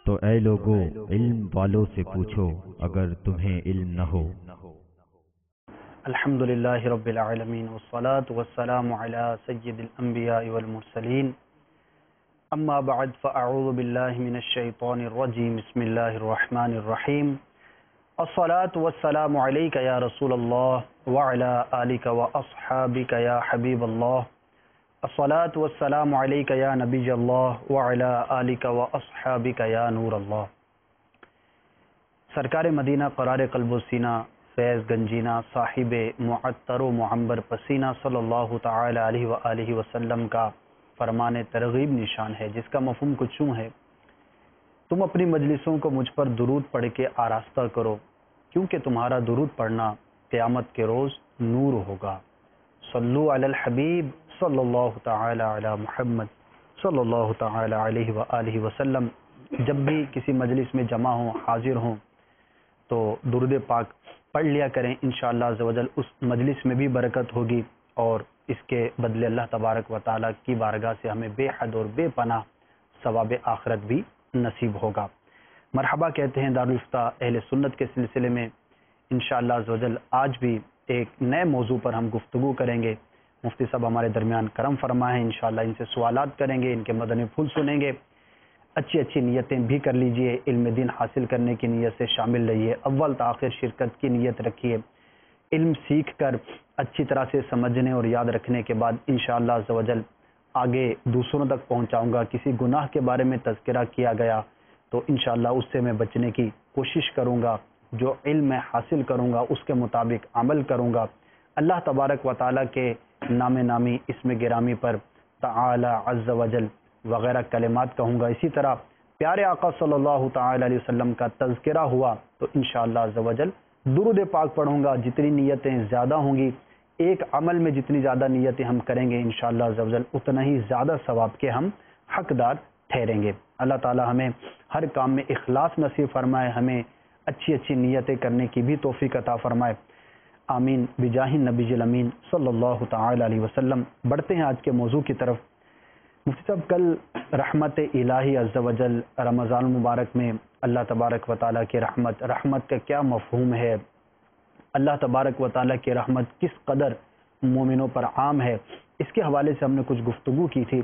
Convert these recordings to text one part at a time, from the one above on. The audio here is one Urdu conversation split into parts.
تو اے لوگو علم والوں سے پوچھو اگر تمہیں علم نہ ہو۔ الحمدللہ رب العالمین والصلاة والسلام علی سید الانبیاء والمرسلین، اما بعد فاعوذ باللہ من الشیطان الرجیم، بسم اللہ الرحمن الرحیم۔ الصلاة والسلام علیک یا رسول اللہ وعلی آلک واصحابک یا حبیب اللہ۔ الصلاة والسلام علیک یا نبی اللہ وعلی آلک واصحابک یا نور اللہ۔ سرکار مدینہ قرار قلب و سینہ فیض گنجینہ صاحب معطر و معمبر پسینہ صلی اللہ تعالی علیہ وآلہ وسلم کا فرمان ترغیب نشان ہے، جس کا مفہوم کچھ یوں ہے: تم اپنی مجلسوں کو مجھ پر درود پڑھ کے آراستہ کرو، کیونکہ تمہارا درود پڑھنا قیامت کے روز نور ہوگا۔ صلو علی الحبیب صلی اللہ تعالی علی محمد صلی اللہ تعالی علیہ وآلہ وسلم۔ جب بھی کسی مجلس میں جمع ہوں، حاضر ہوں، تو درود پاک پڑھ لیا کریں، انشاءاللہ عزوجل اس مجلس میں بھی برکت ہوگی، اور اس کے بدلے اللہ تبارک و تعالیٰ کی بارگاہ سے ہمیں بے حد اور بے پناہ ثواب آخرت بھی نصیب ہوگا۔ مرحبا کہتے ہیں دارالفتہ اہل سنت کے سلسلے میں۔ انشاءاللہ عزوجل آج بھی ایک نئے موضوع پر ہم گفتگو کریں گے۔ مفتی صاحب ہمارے درمیان کرم فرما ہے، انشاءاللہ ان سے سوالات کریں گے، ان کے مدنی پھول سنیں گے۔ اچھی اچھی نیتیں بھی کر لیجئے، علم دین حاصل کرنے کی نیت سے شامل رہیے، اول تاخیر شرکت کی نیت رکھیے۔ علم سیکھ کر اچھی طرح سے سمجھنے اور یاد رکھنے کے بعد انشاءاللہ عزوجل آگے دوسروں تک پہنچاؤں گا۔ کسی گناہ کے بارے میں تذکرہ کیا گیا تو انشاءاللہ اس سے میں بچنے کی کوشش کروں گا، جو علم میں حاصل کروں گا اس کے مطابق عمل کروں گا۔ اللہ تبارک و تعالیٰ کے نام نامی اسم گرامی پر تعالی عز وجل وغیرہ کلمات کہوں گا۔ اسی طرح پیارے آقا صلی اللہ تعالی علیہ وسلم کا تذکرہ ہوا تو انشاءاللہ عز وجل درود پاک پڑھوں گا۔ جتنی نیتیں زیادہ ہوں گی، ایک عمل میں جتنی زیادہ نیتیں ہم کریں گے انشاءاللہ عز وجل اتنا ہی زیادہ ثواب کے ہم حقدار ٹھہریں گے۔ اللہ تعالی ہمیں ہر کام میں اخلاص نصیب فرمائے، ہمیں اچھی اچھی نیتیں کرنے کی بھی توفیق عطا فرمائے، آمین بجاہ النبی الامین صلی اللہ تعالی علیہ وسلم۔ بڑھتے ہیں آج کے موضوع کی طرف۔ مفتی صاحب، کل رحمت الہی عز وجل رمضان المبارک میں اللہ تبارک و تعالیٰ کی رحمت کا کیا مفہوم ہے، اللہ تبارک و تعالیٰ کی رحمت کس قدر مومنوں پر عام ہے، اس کے حوالے سے ہم نے کچھ گفتگو کی تھی۔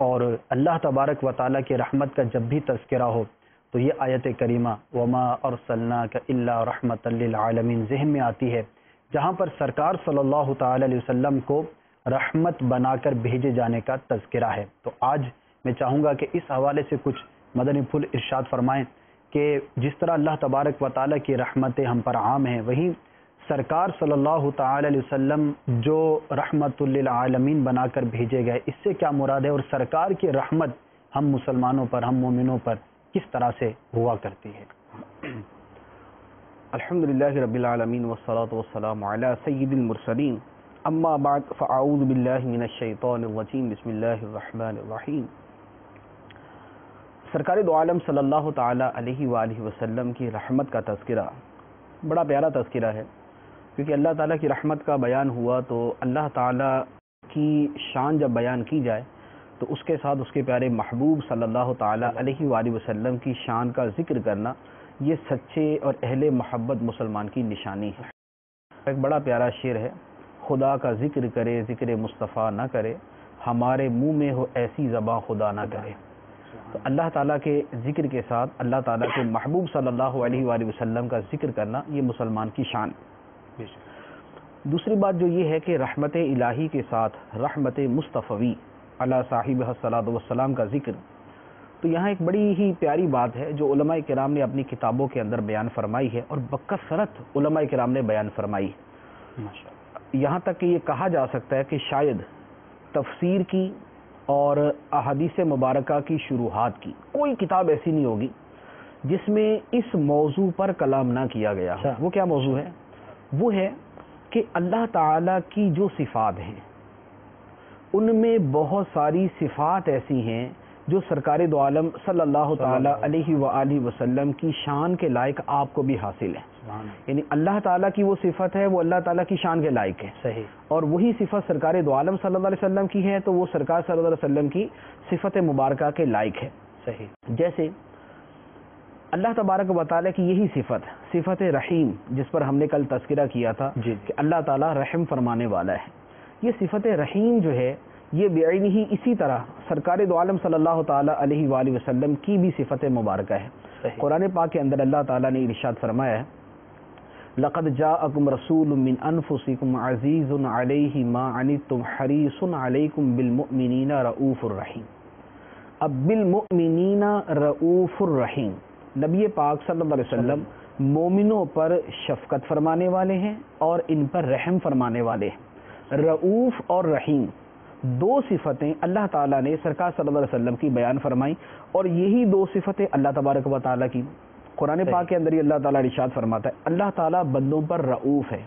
اور اللہ تبارک و تعالیٰ کی رحمت کا جب بھی تذکرہ ہو تو یہ آیت کریمہ وما ارسلناک الا رحمۃ للعالمین ذہن میں آتی ہے، جہاں پر سرکار صلی اللہ تعالی علیہ وسلم کو رحمت بنا کر بھیجے جانے کا تذکرہ ہے۔ تو آج میں چاہوں گا کہ اس حوالے سے کچھ مدنی پھول ارشاد فرمائیں کہ جس طرح اللہ تبارک و تعالیٰ کی رحمتیں ہم پر عام ہیں، وہیں سرکار صلی اللہ تعالی علیہ وسلم جو رحمت للعالمین بنا کر بھیجے گئے، اس سے کیا مراد ہے، اور سرکار کی رحمت ہم مسلمانوں پر، ہم مومنوں پر کس طرح سے ہوا کرتی ہے؟ الحمدللہ رب العالمین والصلاة والسلام علی سید المرسلین، اما بعد فاعوذ باللہ من الشیطان الرجیم، بسم اللہ الرحمن الرحیم۔ سرکار دو عالم صلی اللہ تعالی علیہ وآلہ وسلم کی رحمت کا تذکرہ بڑا پیارا تذکرہ ہے، کیونکہ اللہ تعالیٰ کی رحمت کا بیان ہوا تو اللہ تعالیٰ کی شان جب بیان کی جائے تو اس کے ساتھ اس کے پیارے محبوب صلی اللہ تعالی علیہ وآلہ وسلم کی شان کا ذکر کرنا یہ سچے اور اہل محبت مسلمان کی نشانی ہے۔ ایک بڑا پیارا شعر ہے: خدا کا ذکر کرے ذکر مصطفیٰ نہ کرے، ہمارے منہ میں ہو ایسی زباں خدا نہ کرے۔ تو اللہ تعالیٰ کے ذکر کے ساتھ اللہ تعالیٰ کے محبوب صلی اللہ علیہ وآلہ وسلم کا ذکر کرنا یہ مسلمان کی شان۔ دوسری بات جو یہ ہے کہ رحمت الہی کے ساتھ رحمت مصطفی علی صاحب الصلاۃ والسلام کا ذکر، تو یہاں ایک بڑی ہی پیاری بات ہے جو علماء کرام نے اپنی کتابوں کے اندر بیان فرمائی ہے، اور بکثرت علماء کرام نے بیان فرمائی ہے۔ یہاں تک کہ یہ کہا جا سکتا ہے کہ شاید تفسیر کی اور احادیث مبارکہ کی شروحات کی کوئی کتاب ایسی نہیں ہوگی جس میں اس موضوع پر کلام نہ کیا گیا ہے۔ وہ کیا موضوع ہے؟ وہ ہے کہ اللہ تعالیٰ کی جو صفات ہیں ان میں بہت ساری صفات ایسی ہیں جو سرکار دو عالم صلی اللہ تعالی علیہ وآلہ وسلم کی شان کے لائق آپ کو بھی حاصل ہے۔ یعنی اللہ تعالیٰ کی وہ صفت ہے، وہ اللہ تعالیٰ کی شان کے لائق ہے، صحیح، اور وہی صفت سرکار دو عالم صلی اللہ علیہ وسلم کی ہے تو وہ سرکار صلی اللہ علیہ وسلم کی صفت مبارکہ کے لائق ہے، صحیح۔ جیسے اللہ تبارک و تعالیٰ کی یہی صفت رحیم، جس پر ہم نے کل تذکرہ کیا تھا کہ اللہ تعالیٰ رحم فرمانے والا ہے. یہ صفت رحیم جو ہے یہ بعین ہی اسی طرح سرکار دو عالم صلی اللہ تعالیٰ علیہ وآلہ وسلم کی بھی صفت مبارکہ ہے. قرآن پاک کے اندر اللہ تعالیٰ نے ارشاد فرمایا ہے لقد جاءکم رسول من انفسکم عزیز علیہ ما عنتم حریص علیکم بالمؤمنین رؤوف الرحیم. اب بالمؤمنین رؤوف الرحیم، نبی پاک صلی اللہ علیہ وسلم مومنوں پر شفقت فرمانے والے ہیں اور ان پر رحم فرمانے والے ہیں. رؤوف اور رحیم دو صفتیں اللہ تعالیٰ نے سرکار صلی اللہ علیہ وسلم کی بیان فرمائی، اور یہی دو صفتیں اللہ تبارک و تعالیٰ کی قرآن پاک کے اندر ہی اللہ تعالیٰ ارشاد فرماتا ہے اللہ تعالیٰ بندوں پر رؤوف ہے.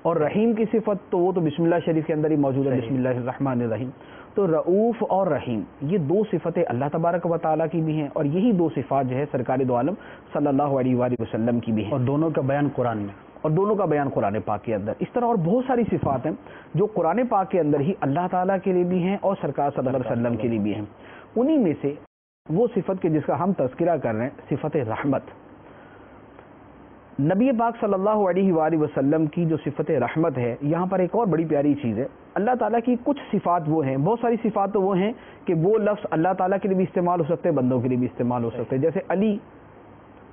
اور رحیم کی صفت تو وہ تو بسم اللہ شریف کے اندر ہی موجود ہے، بسم اللہ الرحمن الرحیم. تو رؤوف اور رحیم یہ دو صفتیں اللہ تبارک و تعالیٰ کی بھی ہیں، اور یہی دو صفات جو ہے سرکار دو عالم صلی اللہ علیہ وآلہ وسلم کی بھی ہیں، اور دونوں کا بیان قرآن میں، اور دونوں کا بیان قرآن پاک کے اندر. اس طرح اور بہت ساری صفات ہیں جو قرآن پاک کے اندر ہی اللہ تعالیٰ کے لیے بھی ہیں اور سرکار صلی اللہ علیہ وسلم کے لیے بھی ہیں. انہی میں سے وہ صفت کے جس کا ہم تذکرہ کر رہے ہیں صفت رحمت. نبی پاک صلی اللہ علیہ وآلہ وسلم کی جو صفت رحمت ہے، یہاں پر ایک اور بڑی پیاری چیز ہے. اللہ تعالیٰ کی کچھ صفات وہ ہیں، بہت ساری صفات تو وہ ہیں کہ وہ لفظ اللہ تعالیٰ کے لیے بھی استعمال ہو سکتے ہیں، بندوں کے لیے بھی استعمال ہو سکتے ہیں. جیسے علی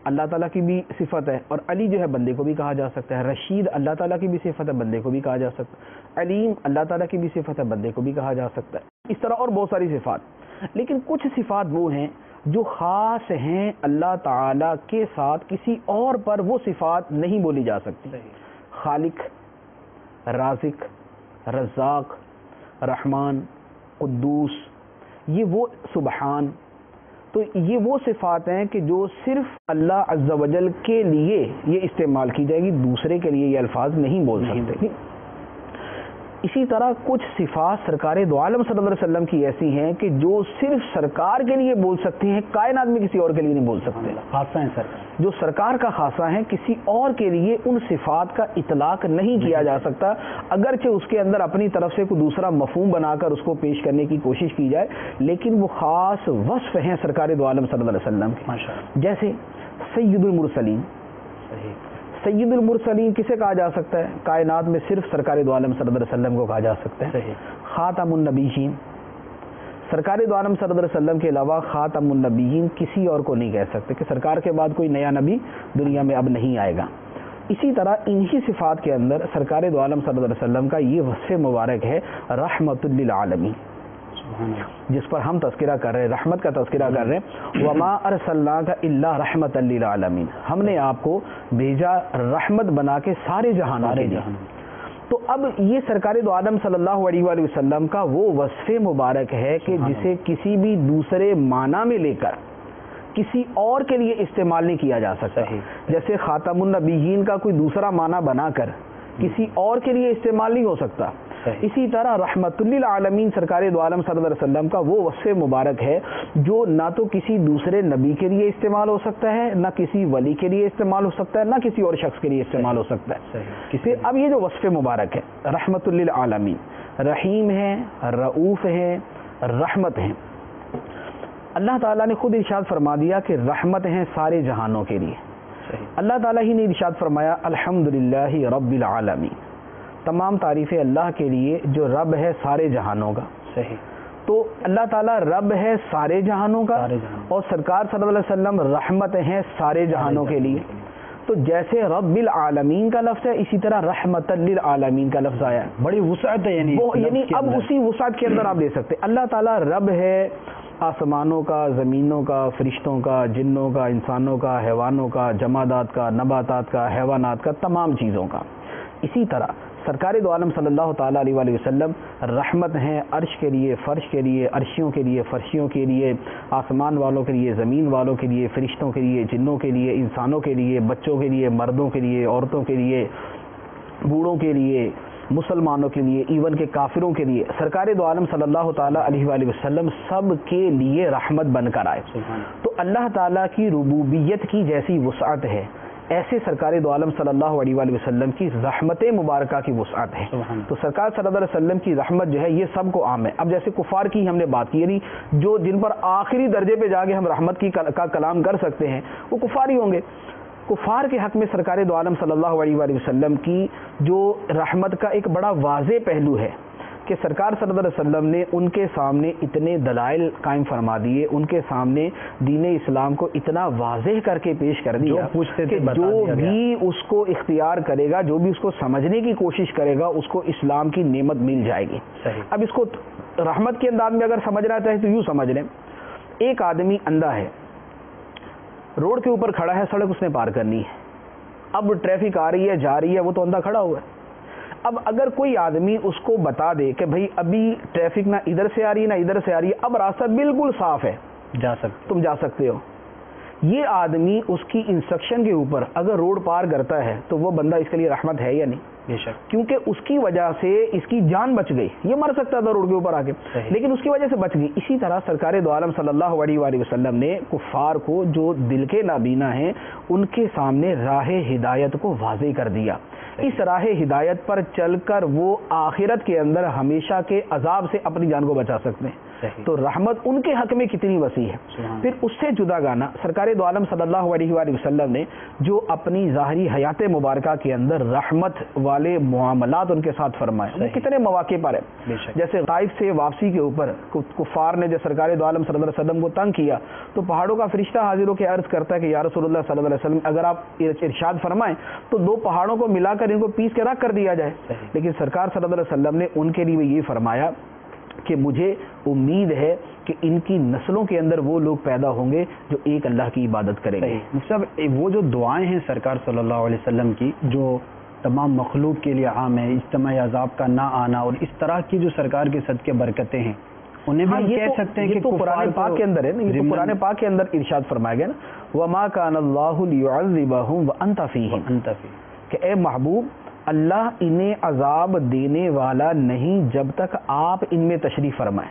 اللہ تعالیٰ کی بھی صفت ہے، اور علی جو ہے بندے کو بھی کہا جا سکتا ہے. رشید اللہ تعالیٰ کی بھی صفت ہے، بندے کو بھی کہا جا سکتا ہے. علیم اللہ تعالیٰ کی بھی صفت ہے، بندے کو بھی کہا جا سکتا ہے. اس طرح اور بہت ساری صفات. لیکن کچھ صفات وہ ہیں جو خاص ہیں اللہ تعالیٰ کے ساتھ، کسی اور پر وہ صفات نہیں بولی جا سکتی. خالق، رازق، رزاق، رحمان، قدوس، یہ وہ سبحان، تو یہ وہ صفات ہیں کہ جو صرف اللہ عز و جل کے لیے یہ استعمال کی جائے گی، دوسرے کے لیے یہ الفاظ نہیں بول سکتے. اسی طرح کچھ صفات سرکار دو عالم صلی اللہ علیہ وسلم کی ایسی ہیں کہ جو صرف سرکار کے لیے بول سکتے ہیں، کائنات میں کسی اور کے لیے نہیں بول سکتے. خاصہ ہیں سرکار، جو سرکار کا خاصہ ہیں، کسی اور کے لیے ان صفات کا اطلاق نہیں کیا جا سکتا، اگرچہ اس کے اندر اپنی طرف سے کوئی دوسرا مفہوم بنا کر اس کو پیش کرنے کی کوشش کی جائے، لیکن وہ خاص وصف ہیں سرکار دو عالم صلی اللہ علیہ وسلم کے. جیسے سید المرسلین. سید المرسلین کسے کہا جا سکتا ہے؟ کائنات میں صرف سرکار دو عالم صلی اللہ علیہ وسلم کو کہا جا سکتا ہے. خاتم النبیین، سرکار دو عالم صلی اللہ علیہ وسلم کے علاوہ خاتم النبیین کسی اور کو نہیں کہہ سکتے کہ سرکار کے بعد کوئی نیا نبی دنیا میں اب نہیں آئے گا. اسی طرح انہی صفات کے اندر سرکار دو عالم صلی اللہ علیہ وسلم کا یہ وصف مبارک ہے رحمت للعالمین، جس پر ہم تذکرہ کر رہے ہیں، رحمت کا تذکرہ کر رہے ہیں. وما ارسلناک الا رحمتا للعالمین، ہم نے آپ کو بھیجا رحمت بنا کے سارے جہانوں کے لیے. تو اب یہ سرکار دو عالم صلی اللہ علیہ وآلہ وسلم کا وہ وصف مبارک ہے کہ جسے کسی بھی دوسرے معنی میں لے کر کسی اور کے لیے استعمال نہیں کیا جا سکتا. جیسے خاتم النبیین کا کوئی دوسرا معنی بنا کر کسی اور کے لیے استعمال نہیں ہو سکتا. اسی طرح رحمت للعالمین سرکار دو عالم صلی اللہ علیہ وسلم کا وہ وصف مبارک ہے جو نہ تو کسی دوسرے نبی کے لیے استعمال ہو سکتا ہے، نہ کسی ولی کے لیے استعمال ہو سکتا ہے، نہ کسی اور شخص کے لیے استعمال ہو سکتا ہے. اب یہ جو وصف مبارک ہے رحمت للعالمین، رحیم ہے، رؤوف ہے، رحمت ہے. اللہ تعالیٰ نے خود ارشاد فرما دیا کہ رحمت ہیں سارے جہانوں کے لیے. اللہ تعالیٰ ہی نے ارشاد فرمایا الحمدللہ رب العالمین، تمام تعریفیں اللہ کے لیے جو رب ہے سارے جہانوں کا. تو اللہ تعالیٰ رب ہے سارے جہانوں کا، اور سرکار صلی اللہ علیہ وسلم رحمت ہیں سارے جہانوں کے لیے. تو جیسے رب العالمین کا لفظ ہے، اسی طرح رحمت للعالمین کا لفظ آیا ہے. بڑی وسعت ہے، یعنی اب اسی وسعت کے اندر آپ دیکھ سکتے اللہ تعالیٰ رب ہے آسمانوں کا، زمینوں کا، فرشتوں کا، جنوں کا، انسانوں کا، حیوانوں کا، جمادات کا، نباتات کا، حیوانات کا، تمام چیزوں کا. اسی طرح سرکار دو عالم صلی اللہ تعالیٰ علیہ وآلہ وسلم رحمت ہیں عرش کے لیے، فرش کے لیے، عرشیوں کے لیے، فرشیوں کے لیے، آسمان والوں کے لیے، زمین والوں کے لیے، فرشتوں کے لیے، جنوں کے لیے، انسانوں کے لیے، بچوں کے لیے، مردوں کے لیے، عورتوں کے لیے، بوڑھوں کے لیے، مسلمانوں کے لیے، ایون کے کافروں کے لیے. سرکار دو عالم صلی اللہ تعالیٰ علیہ وآلہ وسلم سب کے لیے رحمت بن کر آئے. تو اللہ تعالیٰ کی ربوبیت کی جیسی وسعت ہے، ایسے سرکار دو عالم صلی اللہ علیہ وآلہ وسلم کی رحمت مبارکہ کی وسعت ہے. تو سرکار صلی اللہ علیہ وسلم کی رحمت جو ہے یہ سب کو عام ہے. اب جیسے کفار کی ہم نے بات کی، یعنی جو جن پر آخری درجے پہ جا کے ہم رحمت کا کلام کر سکتے ہیں وہ کفار ہی ہوں گے. کفار کے حق میں سرکار دو عالم صلی اللہ علیہ وآلہ وسلم کی جو رحمت کا ایک بڑا واضح پہلو ہے کہ سرکار صلی اللہ علیہ وسلم نے ان کے سامنے اتنے دلائل قائم فرما دیے، ان کے سامنے دین اسلام کو اتنا واضح کر کے پیش کر دیا کہ جو بھی اس کو اختیار کرے گا، جو بھی اس کو سمجھنے کی کوشش کرے گا، اس کو اسلام کی نعمت مل جائے گی. اب اس کو رحمت کے انداز میں اگر سمجھنا چاہے تو یوں سمجھ لیں، ایک آدمی اندھا ہے، روڈ کے اوپر کھڑا ہے، سڑک اس نے پار کرنی ہے، اب ٹریفک آ رہی ہے جا رہی ہے، وہ تو اندھا کھڑا ہوا ہے. اب اگر کوئی آدمی اس کو بتا دے کہ بھئی ابھی ٹریفک نہ ادھر سے آ رہی ہے نہ ادھر سے آ رہی ہے، اب راستہ بالکل صاف ہے، تم جا سکتے ہو، یہ آدمی اس کی انسٹرکشن کے اوپر اگر روڈ پار کرتا ہے تو وہ بندہ اس کے لیے رحمت ہے یا نہیں؟ بے شک، کیونکہ اس کی وجہ سے اس کی جان بچ گئی. یہ مر سکتا تھا روڈ کے اوپر آ کے، لیکن اس کی وجہ سے بچ گئی. اسی طرح سرکار دو عالم صلی اللہ علیہ وآلہ وسلم نے کفار کو جو دل کے نابینا ہیں ان کے سامنے راہ ہدایت کو واضح کر دیا. اس راہ ہدایت پر چل کر وہ آخرت کے اندر ہمیشہ کے عذاب سے اپنی جان کو بچا سکتے ہیں. تو رحمت ان کے حق میں کتنی وسیع ہے. پھر اس سے جدا گانا سرکار دو عالم صلی اللہ علیہ وآلہ وسلم نے جو اپنی ظاہری حیات مبارکہ کے اندر رحمت والے معاملات ان کے ساتھ فرمائے، وہ کتنے مواقع پر ہے. جیسے طائف سے واپسی کے اوپر کفار نے جو سرکار دو عالم صلی اللہ علیہ وسلم کو تنگ کیا تو پہاڑوں کا فرشتہ حاضر ہو کے عرض کرتا ہے کہ یا رسول اللہ صلی اللہ علیہ وسلم اگر آپ ارشاد فرمائیں تو دو پہاڑوں کو ملا کر ان کو پیس کے رکھ کر دیا جائے. لیکن سرکار صلی اللہ علیہ وسلم نے ان کے لیے یہ فرمایا کہ مجھے امید ہے کہ ان کی نسلوں کے اندر وہ لوگ پیدا ہوں گے جو ایک اللہ کی عبادت کریں گے. مصطفیٰ، وہ جو دعائیں ہیں سرکار صلی اللہ علیہ وسلم کی جو تمام مخلوق کے لیے عام ہے، اجتماعی عذاب کا نہ آنا اور اس طرح کی جو سرکار کے صدقے برکتیں ہیں، انہیں بھی کہہ سکتے ہیں کہ تو قرآن پاک کے اندر ہے نا، یہ تو قرآن پاک کے اندر ارشاد فرمایا گیا نا، وَمَا كَانَ اللَّهُ لِيُعَذِّبَهُمْ وَأَنْتَ فِيهِمْ، کہ اے محبوب اللہ انہیں عذاب دینے والا نہیں جب تک آپ ان میں تشریف فرمائیں.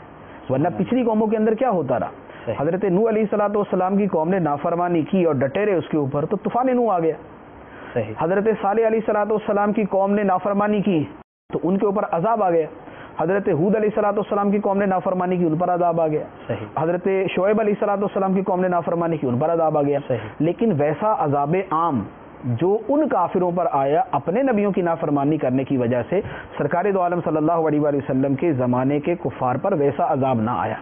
ورنہ پچھلی قوموں کے اندر کیا ہوتا رہا، حضرت نوح علیہ الصلوۃ والسلام کی قوم نے نافرمانی کی اور ڈٹے رہے اس کے اوپر تو طوفان نوح آ گیا. حضرت صالح علیہ الصلوۃ والسلام کی قوم نے نافرمانی کی تو ان کے اوپر عذاب آ گیا. حضرت ہود علیہ الصلوۃ والسلام کی قوم نے نافرمانی کی، ان پر عذاب آ گیا. حضرت شعیب علیہ الصلوۃ والسلام کی قوم نے نافرمانی کی، ان پر عذاب آ گیا. لیکن ویسا عذاب عام جو ان کافروں پر آیا اپنے نبیوں کی نافرمانی کرنے کی وجہ سے، سرکار دو عالم صلی اللہ علیہ وآلہ وسلم کے زمانے کے کفار پر ویسا عذاب نہ آیا.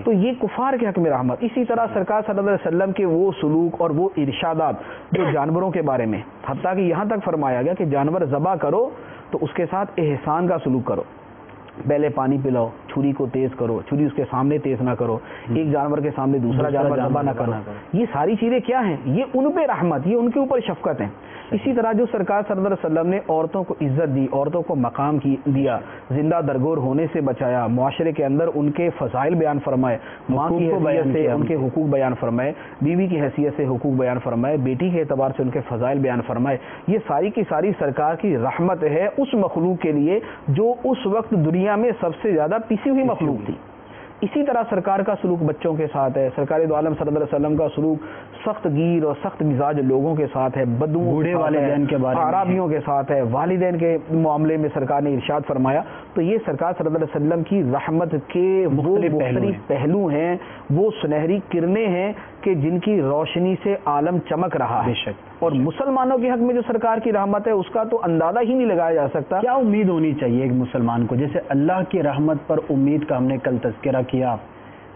تو یہ کفار کے حق میں رحمت. اسی طرح سرکار صلی اللہ علیہ وسلم کے وہ سلوک اور وہ ارشادات جو جانوروں کے بارے میں، حتیٰ کہ یہاں تک فرمایا گیا کہ جانور ذبح کرو تو اس کے ساتھ احسان کا سلوک کرو، پہلے پانی پلاؤ، چھری کو تیز کرو، چھری اس کے سامنے تیز نہ کرو، ایک جانور کے سامنے دوسرا جانور ذبح نہ کرو. یہ ساری چیزیں کیا ہیں؟ یہ ان پہ رحمت، یہ ان کے اوپر شفقت ہے. اسی طرح جو سرکار صلی اللہ علیہ وسلم نے عورتوں کو عزت دی، عورتوں کو مقام دیا، زندہ درگور ہونے سے بچایا، معاشرے کے اندر ان کے فضائل بیان فرمائے، ماں کی حیثیت سے ان کے حقوق بیان فرمائے، بیوی کی حیثیت سے حقوق بیان فرمائے، بیٹی کے اعتبار سے ان کے فضائل بیان فرمائے. یہ ساری کی ساری سرکار کی رحمت ہے اس مخلوق کے لیے جو اس وقت دنیا میں سب سے زیادہ پیسی ہوئی مخلوق تھی. اسی طرح سرکار کا سلوک بچوں کے ساتھ ہے. سرکار دو عالم صلی اللہ علیہ وسلم کا سلوک سخت گیر اور سخت مزاج لوگوں کے ساتھ ہے، بدوؤں، بوڑھے والدین کے بارے میں، اعرابیوں کے ساتھ ہے، والدین کے معاملے میں سرکار نے ارشاد فرمایا. تو یہ سرکار صلی اللہ علیہ وسلم کی رحمت کے مختلف پہلو ہیں، وہ سنہری کرنیں ہیں کہ جن کی روشنی سے عالم چمک رہا ہے. بے شک. اور مسلمانوں کے حق میں جو سرکار کی رحمت ہے اس کا تو اندازہ ہی نہیں لگایا جا سکتا. کیا امید ہونی چاہیے ایک مسلمان کو؟ جیسے اللہ کی رحمت پر امید کا ہم نے کل تذکرہ کیا،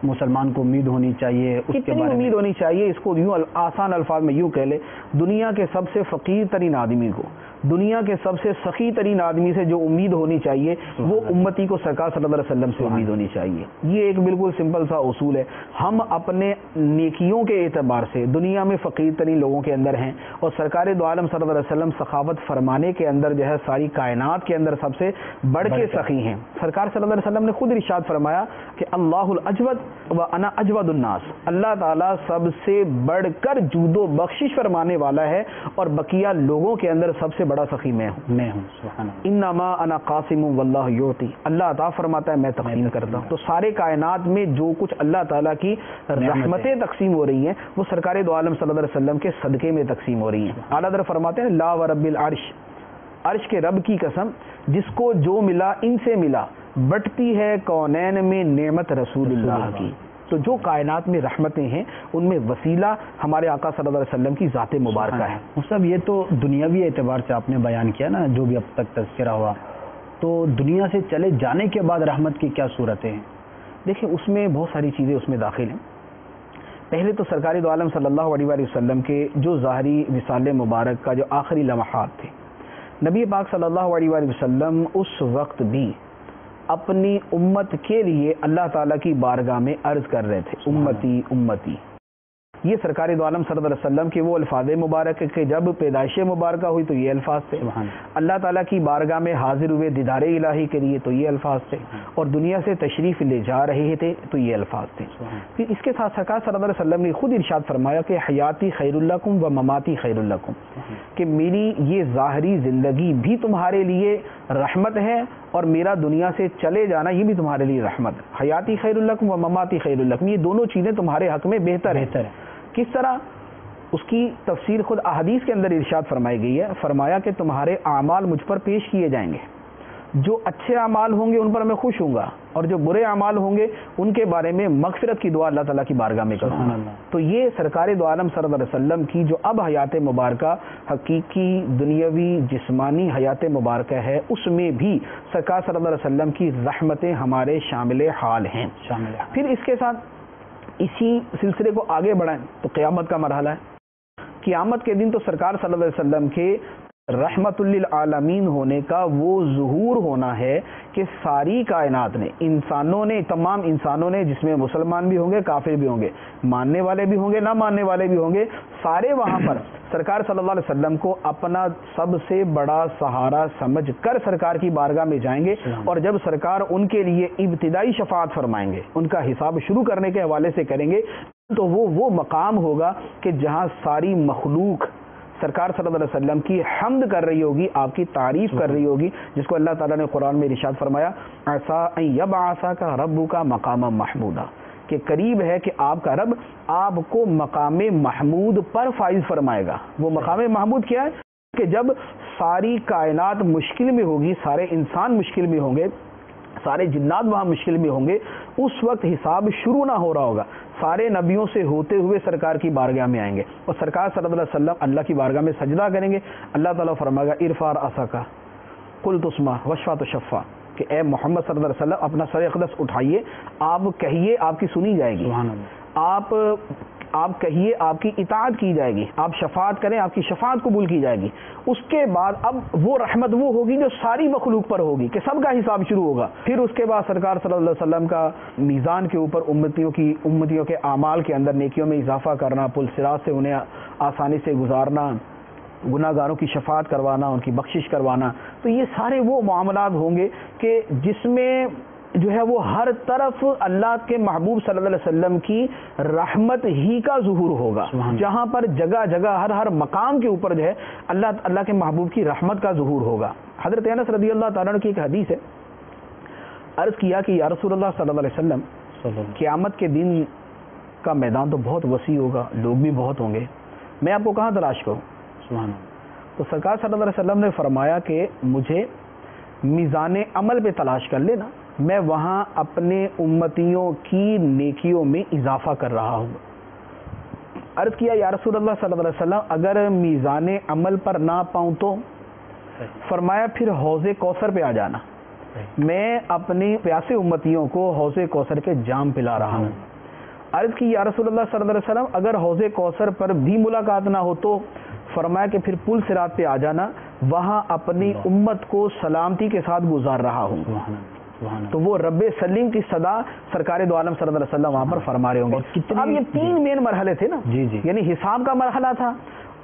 مسلمان کو امید ہونی چاہیے، اس کے بارے میں امید ہونی چاہیے؟ اس کو یوں آسان الفاظ میں یوں کہہ لے، دنیا کے سب سے فقیر ترین آدمی کو، دنیا کے سب سے سخی ترین آدمی سے جو امید ہونی چاہیے وہ امتی کو سرکار صلی اللہ علیہ وسلم سے امید ہونی چاہیے. یہ ایک بالکل سمپل سا اصول ہے. ہم اپنے نیکیوں کے اعتبار سے دنیا میں فقیر ترین لوگوں کے اندر ہیں، اور سرکار دو عالم صلی اللہ علیہ وسلم سخاوت فرمانے کے اندر جو ہے ساری کائنات کے اندر سب سے بڑھ کے سخی ہیں. سرکار صلی اللہ علیہ وسلم نے خود ارشاد فرمایا کہ اللہ الاجود و انا اجود الناس، اللہ تعالیٰ سب سے بڑھ کر جود و بخشش فرمانے والا ہے اور بقیہ لوگوں کے اندر سب سے بڑا سخی میں ہوں. سبحان اللہ. انما انا قاسم واللہ یعطی، اللہ عطا فرماتا ہے میں تقسیم کرتا ہوں. تو سارے کائنات میں جو کچھ اللہ تعالیٰ کی رحمتیں تقسیم ہو رہی ہیں وہ سرکار دو عالم صلی اللہ علیہ وسلم کے صدقے میں تقسیم ہو رہی ہیں. اعلیٰ حضرت فرماتے ہیں لا ورب العرش، عرش کے رب کی قسم جس کو جو ملا ان سے ملا، بٹتی ہے کونین میں نعمت رسول اللہ کی. تو جو کائنات میں رحمتیں ہیں ان میں وسیلہ ہمارے آقا صلی اللہ علیہ وسلم کی ذات مبارکہ ہے. مصعب یہ تو دنیاوی اعتبار سے آپ نے بیان کیا نا، جو بھی اب تک تذکرہ ہوا، تو دنیا سے چلے جانے کے بعد رحمت کی کیا صورتیں ہیں؟ دیکھیں اس میں بہت ساری چیزیں اس میں داخل ہیں. پہلے تو سرکار دو عالم صلی اللہ علیہ وآلہ وسلم کے جو ظاہری وصال مبارک کا جو آخری لمحات تھے، نبی پاک صلی اللہ علیہ وآلہ وسلم اس وقت بھی اپنی امت کے لیے اللہ تعالیٰ کی بارگاہ میں عرض کر رہے تھے امتی امتی. یہ سرکار دو عالم صلی اللہ علیہ وسلم کے وہ الفاظ مبارک کہ جب پیدائش مبارکہ ہوئی تو یہ الفاظ تھے، اللہ تعالیٰ کی بارگاہ میں حاضر ہوئے دیدار الہی کے لیے تو یہ الفاظ تھے، اور دنیا سے تشریف لے جا رہے تھے تو یہ الفاظ تھے. پھر اس کے ساتھ سرکار صلی اللہ علیہ وسلم نے خود ارشاد فرمایا کہ حیاتی خیر لکم و مماتی خیر لکم، کہ میری یہ ظاہری زندگی بھی تمہارے لیے رحمت ہے اور میرا دنیا سے چلے جانا یہ بھی تمہارے لیے رحمت ہے. حیاتی خیر لکم و مماتی خیر لکم، یہ دونوں چیزیں تمہارے حق میں بہتر ہے. کس طرح؟ اس کی تفسیر خود احادیث کے اندر ارشاد فرمائی گئی ہے. فرمایا کہ تمہارے اعمال مجھ پر پیش کیے جائیں گے، جو اچھے اعمال ہوں گے ان پر میں خوش ہوں گا، اور جو برے اعمال ہوں گے ان کے بارے میں مغفرت کی دعا اللہ تعالیٰ کی بارگاہ میں کروں گا. تو یہ سرکار دو عالم صلی اللہ علیہ وسلم کی جو اب حیات مبارکہ حقیقی دنیاوی جسمانی حیات مبارکہ ہے، اس میں بھی سرکار صلی اللہ علیہ وسلم کی رحمتیں ہمارے شامل حال ہیں. پھر اس کے ساتھ اسی سلسلے کو آگے بڑھائیں تو قیامت کا مرحلہ ہے. قیامت کے دن تو سرکار صلی اللہ علیہ وسلم کے رحمت للعالمین ہونے کا وہ ظہور ہونا ہے کہ ساری کائنات نے، انسانوں نے، تمام انسانوں نے، جس میں مسلمان بھی ہوں گے کافر بھی ہوں گے، ماننے والے بھی ہوں گے نہ ماننے والے بھی ہوں گے، سارے وہاں پر سرکار صلی اللہ علیہ وسلم کو اپنا سب سے بڑا سہارا سمجھ کر سرکار کی بارگاہ میں جائیں گے. اور جب سرکار ان کے لیے ابتدائی شفاعت فرمائیں گے، ان کا حساب شروع کرنے کے حوالے سے کریں گے، تو وہ مقام ہوگا کہ جہاں ساری مخلوق سرکار صلی اللہ علیہ وسلم کی حمد کر رہی ہوگی، آپ کی تعریف کر رہی ہوگی، جس کو اللہ تعالیٰ نے قرآن میں ارشاد فرمایا عسیٰ ان یبعثک ربک مقاما محمودا، کہ قریب ہے کہ آپ کا رب آپ کو مقام محمود پر فائز فرمائے گا. وہ مقام محمود کیا ہے؟ کہ جب ساری کائنات مشکل میں ہوگی، سارے انسان مشکل میں ہوں گے، سارے جنات وہاں مشکل میں ہوں گے، اس وقت حساب شروع نہ ہو رہا ہوگا، سارے نبیوں سے ہوتے ہوئے سرکار کی بارگاہ میں آئیں گے، اور سرکار صلی اللہ علیہ وسلم اللہ کی بارگاہ میں سجدہ کریں گے. اللہ تعالیٰ فرمائے گا ارفع رأسک قل تسمع واشفع تشفع، کہ اے محمد صلی اللہ علیہ وسلم اپنا سر اقدس اٹھائیے، آپ کہیے آپ کی سنی جائے گی، آپ کہیے آپ کی اطاعت کی جائے گی، آپ شفاعت کریں آپ کی شفاعت قبول کی جائے گی. اس کے بعد اب وہ رحمت وہ ہوگی جو ساری مخلوق پر ہوگی کہ سب کا حساب شروع ہوگا. پھر اس کے بعد سرکار صلی اللہ علیہ وسلم کا میزان کے اوپر امتیوں کے اعمال کے اندر نیکیوں میں اضافہ کرنا، پل صراط سے انہیں آسانی سے گزارنا، گناہ گاروں کی شفاعت کروانا، ان کی بخشش کروانا. تو یہ سارے وہ معاملات ہوں گے کہ جس میں جو ہے وہ ہر طرف اللہ کے محبوب صلی اللہ علیہ وسلم کی رحمت ہی کا ظہور ہوگا، جہاں پر جگہ جگہ ہر مقام کے اوپر جو ہے اللہ کے محبوب کی رحمت کا ظہور ہوگا. حضرت انس رضی اللہ تعالیٰ عنہ کی ایک حدیث ہے، عرض کیا کہ یا رسول اللہ صلی اللہ علیہ وسلم قیامت کے دن کا میدان تو بہت وسیع ہوگا، لوگ بھی بہت ہوں گے، میں آپ کو کہاں تلاش کروں؟ تو سرکار صلی اللہ علیہ وسلم نے فرمایا کہ مجھے میزان عمل پہ تلاش کر لینا، میں وہاں اپنے امتیوں کی نیکیوں میں اضافہ کر رہا ہوں. عرض کیا یا رسول اللہ صلی اللہ علیہ وسلم اگر میزان عمل پر نہ پاؤں تو؟ فرمایا پھر حوض کوثر پہ آ جانا، میں اپنی پیاسے امتیوں کو حوض کوثر کے جام پلا رہا ہوں. عرض کی یا رسول اللہ صلی اللہ علیہ وسلم اگر حوض کوثر پر بھی ملاقات نہ ہو تو؟ فرمایا کہ پھر پل صراط پہ آ جانا، وہاں اپنی امت کو سلامتی کے ساتھ گزار رہا ہوں. تو وہ رب سلیم کی صدا سرکار دو عالم صلی اللہ علیہ وسلم وہاں پر فرما رہے ہوں گے. اب یہ تین مین مرحلے تھے نا، یعنی حساب کا مرحلہ تھا،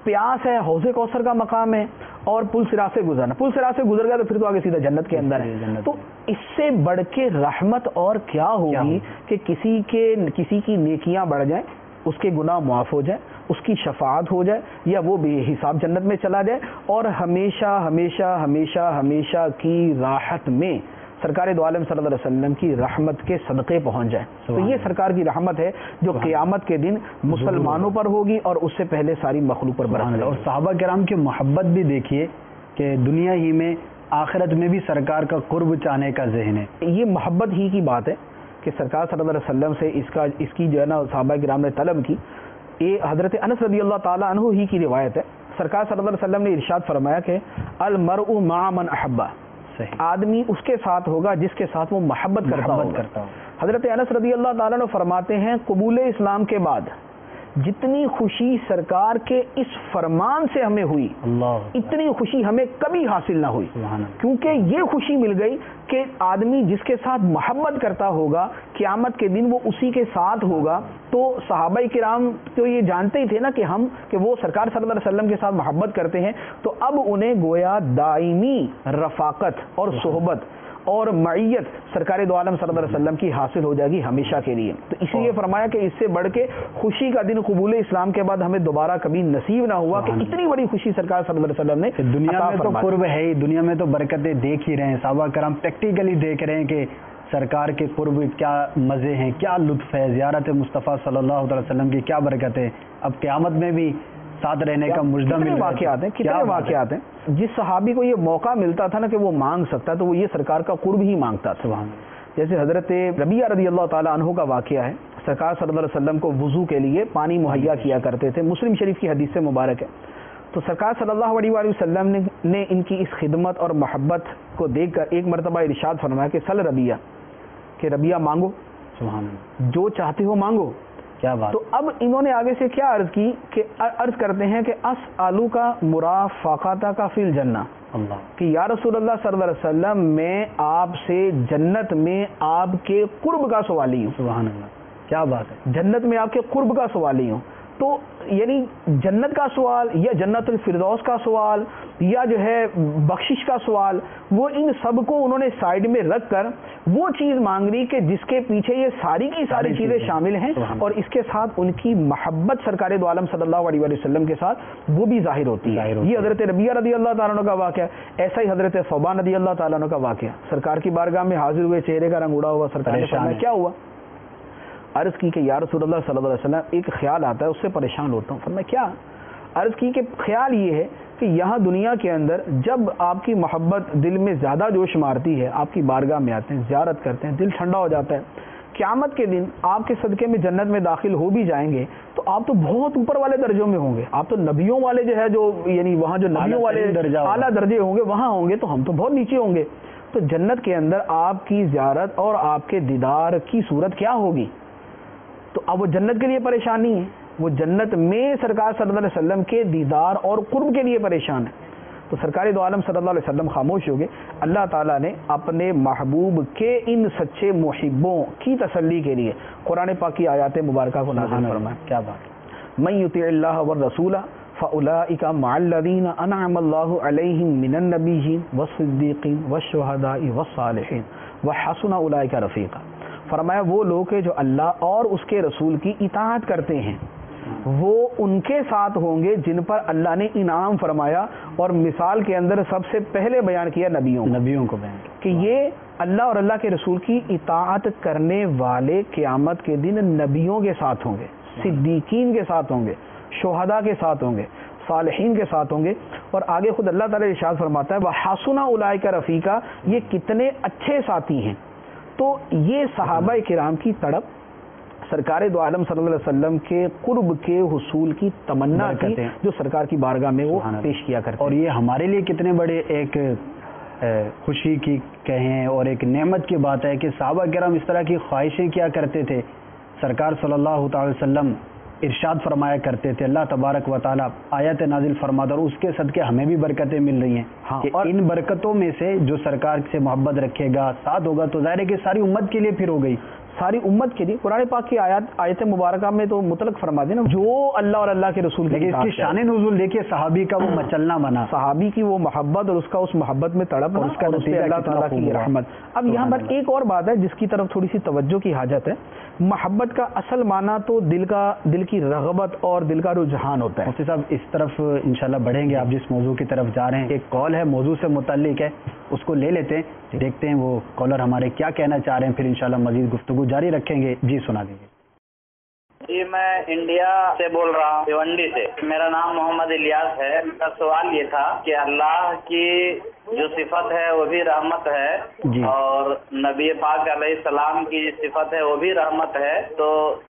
پیاس ہے، حوض کوثر کا مقام ہے، اور پل صراط سے گزرنا. پل صراط سے گزر گیا تو پھر تو آگے سیدھا جنت کے اندر ہے. تو اس سے بڑھ کے رحمت اور کیا ہوگی کہ کسی کی نیکیاں بڑھ جائیں، اس کے گناہ معاف ہو جائیں، اس کی شفاعت ہو جائے یا وہ بے حساب جنت میں چلا جائے اور ہمیشہ ہمیشہ ہمیشہ ہمیشہ کی راحت میں سرکار دو عالم صلی اللہ علیہ وسلم کی رحمت کے صدقے پہنچ جائیں. تو یہ سرکار کی رحمت ہے جو قیامت کے دن مسلمانوں پر ہوگی اور اس سے پہلے ساری مخلوق پر برسے. اور صحابہ کرام کی محبت بھی دیکھیے کہ دنیا ہی میں آخرت میں بھی سرکار کا قرب چاہنے کا ذہن ہے. یہ محبت ہی کی بات ہے کہ سرکار صلی اللہ علیہ وسلم سے اس کی جو ہے نا صحابہ کرام نے طلب کی. یہ حضرت انس رضی اللہ تعالیٰ عنہ ہی کی روایت ہے. سرکار صلی اللہ علیہ وسلم نے ارشاد فرمایا کہ المرء مع من احبہ، آدمی اس کے ساتھ ہوگا جس کے ساتھ وہ محبت کرتا ہو. حضرت انس رضی اللہ تعالیٰ عنہ فرماتے ہیں قبول اسلام کے بعد جتنی خوشی سرکار کے اس فرمان سے ہمیں ہوئی اتنی خوشی ہمیں کبھی حاصل نہ ہوئی، کیونکہ یہ خوشی مل گئی کہ آدمی جس کے ساتھ محبت کرتا ہوگا قیامت کے دن وہ اسی کے ساتھ ہوگا. تو صحابہ کرام تو یہ جانتے ہی تھے نا کہ وہ سرکار صلی اللہ علیہ وسلم کے ساتھ محبت کرتے ہیں، تو اب انہیں گویا دائمی رفاقت اور صحبت اور معیت سرکار دو عالم صلی اللہ علیہ وسلم کی حاصل ہو جائے گی ہمیشہ کے لیے. تو اسی لیے فرمایا کہ اس سے بڑھ کے خوشی کا دن قبول اسلام کے بعد ہمیں دوبارہ کبھی نصیب نہ ہوا کہ اتنی بڑی خوشی سرکار صلی اللہ علیہ وسلم نے. دنیا میں تو قرب ہے ہی، دنیا میں تو برکتیں دیکھ ہی رہے ہیں. صحابہ کرام پریکٹیکلی دیکھ رہے ہیں کہ سرکار کے قرب کیا مزے ہیں، کیا لطف ہے، زیارت مصطفیٰ صلی اللہ علیہ وسلم کی کیا برکت ہے. اب قیامت میں بھی ساتھ رہنے کا مجدہ مل رہا ہے. کتنے واقعات ہیں جس صحابی کو یہ موقع ملتا تھا نا کہ وہ مانگ سکتا ہے تو وہ یہ سرکار کا قرب ہی مانگتا تھا. جیسے حضرت ربیعہ رضی اللہ تعالیٰ عنہ کا واقعہ ہے. سرکار صلی اللہ علیہ وسلم کو وضو کے لیے پانی مہیا کیا کرتے تھے. مسلم شریف کی حدیث سے مبارک ہے. تو سرکار صلی اللہ علیہ وآلہ وسلم نے ان کی اس خدمت اور محبت کو دیکھ کر ایک مرتبہ ارشاد فرمایا کہ سل ربیعہ، کہ ربیعہ مانگو، جو چاہتے ہو مانگو. کیا بات. تو اب انہوں نے آگے سے کیا عرض کی کہ عرض کرتے ہیں کہ اسالو کا مرافقاتہ کا فی الجنہ، کہ یا رسول اللہ صلی اللہ علیہ وسلم میں آپ سے جنت میں آپ کے قرب کا سوالی ہوں. سبحان اللہ، کیا بات ہے. جنت میں آپ کے قرب کا سوالی ہوں. تو یعنی جنت کا سوال یا جنت الفردوس کا سوال یا جو ہے بخشش کا سوال، وہ ان سب کو انہوں نے سائیڈ میں رکھ کر وہ چیز مانگ رہی کہ جس کے پیچھے یہ ساری کی ساری چیزیں شامل ہیں اور اس کے ساتھ ان کی محبت سرکار دو عالم صلی اللہ علیہ وسلم کے ساتھ وہ بھی ظاہر ہوتی ہے. یہ حضرت ربیعہ رضی اللہ تعالیٰ عنہ کا واقعہ. ایسا ہی حضرت ثوبان رضی اللہ تعالیٰ عنہ کا واقعہ. سرکار کی بارگاہ میں حاضر ہوئے، چہرے کا رنگ اڑا ہوا. سرکار نے فرمایا کیا ہوا؟ عرض کی کہ یا رسول اللہ صلی اللہ علیہ وسلم ایک خیال آتا ہے، اس سے پریشان ہوتا ہوں. فرمایا کیا؟ عرض کی کہ خیال یہ ہے کہ یہاں دنیا کے اندر جب آپ کی محبت دل میں زیادہ جوش مارتی ہے، آپ کی بارگاہ میں آتے ہیں، زیارت کرتے ہیں، دل ٹھنڈا ہو جاتا ہے. قیامت کے دن آپ کے صدقے میں جنت میں داخل ہو بھی جائیں گے تو آپ تو بہت اوپر والے درجوں میں ہوں گے. آپ تو نبیوں والے جو ہے جو یعنی وہاں جو نبیوں والے اعلیٰ درجے ہوں گے وہاں ہوں گے، تو ہم تو بہت نیچے ہوں گے. تو جنت کے اندر آپ کی زیارت اور آپ کے دیدار کی صورت کیا ہوگی؟ تو اب وہ جنت کے لیے پریشان نہیں ہے، وہ جنت میں سرکار صلی اللہ علیہ وسلم کے دیدار اور قرب کے لیے پریشان ہے. تو سرکار دو عالم صلی اللہ علیہ وسلم خاموش ہو گئے. اللہ تعالیٰ نے اپنے محبوب کے ان سچے محبوں کی تسلی کے لیے قرآن پاک کی آیات مبارکہ کو نازل فرمایا. کیا بات. من یطع اللہ والرسول فاولئک مع الذین انعم اللہ علیہم من النبیین والصدیقین والشہداء والصالحین وحسن اولئک رفیقا. فرمایا وہ لوگ جو اللہ اور اس کے رسول کی اطاعت کرتے ہیں وہ ان کے ساتھ ہوں گے جن پر اللہ نے انعام فرمایا. اور مثال کے اندر سب سے پہلے بیان کیا نبیوں کو بیان کہ یہ اللہ اور اللہ کے رسول کی اطاعت کرنے والے قیامت کے دن نبیوں کے ساتھ ہوں گے، صدیقین کے ساتھ ہوں گے، شہداء کے ساتھ ہوں گے، صالحین کے ساتھ ہوں گے. اور آگے خود اللہ تعالیٰ ارشاد فرماتا ہے وَحَسُنَ أُولَئِكَ رَفِيقًا، یہ کتنے اچھے ساتھی ہیں. تو یہ صحابہ کرام کی تڑپ سرکار دو عالم صلی اللہ علیہ وسلم کے قرب کے حصول کی تمنا تھی جو سرکار کی بارگاہ میں وہ پیش کیا کرتے. اور یہ ہمارے لیے کتنے بڑے ایک خوشی کی کہیں اور ایک نعمت کی بات ہے کہ صحابہ کرام اس طرح کی خواہشیں کیا کرتے تھے. سرکار صلی اللہ تعالی وسلم ارشاد فرمایا کرتے تھے، اللہ تبارک و تعالیٰ آیت نازل فرماتا اور اس کے صدقے ہمیں بھی برکتیں مل رہی ہیں. کہ ان برکتوں میں سے جو سرکار سے محبت رکھے گا، ساتھ ہوگا، تو ظاہر ہے کہ ساری امت کے لیے پھر ہو گئی. ساری امت کے لیے قرآن پاک کی آیت مبارکہ میں تو مطلق فرما دیں نا، جو اللہ اور اللہ کے رسول کی لیکن اس کی شان نزول دیکھیے، صحابی کا وہ مچلنا بنا، صحابی کی وہ محبت اور اس کا اس محبت میں تڑپ اور اس کا نتیجہ اللہ تعالیٰ کی رحمت۔ اب یہاں پر ایک اور بات ہے جس کی طرف تھوڑی سی توجہ کی حاجت ہے۔ محبت کا اصل معنی تو دل کی رغبت اور دل کا رجحان ہوتا ہے۔ مفتی صاحب اس طرف انشاءاللہ بڑھیں گے، آپ جس موضوع کی طرف جا رہے ہیں، ایک کال ہے موضوع سے متعلق ہے، اس کو لے لیتے ہیں، دیکھتے ہیں وہ کالر ہمارے کیا کہنا چاہ رہے ہیں، پھر انشاءاللہ مزید گفتگو جاری رکھیں گے۔ جی سنا دیجیے۔ جی میں انڈیا سے بول رہا ہوں، بھیونڈی سے۔ میرا نام محمد الیاس ہے۔ میرا سوال یہ تھا کہ اللہ کی جو صفت ہے وہ بھی رحمت ہے اور نبی پاک علیہ السلام کی صفت ہے وہ بھی رحمت ہے، تو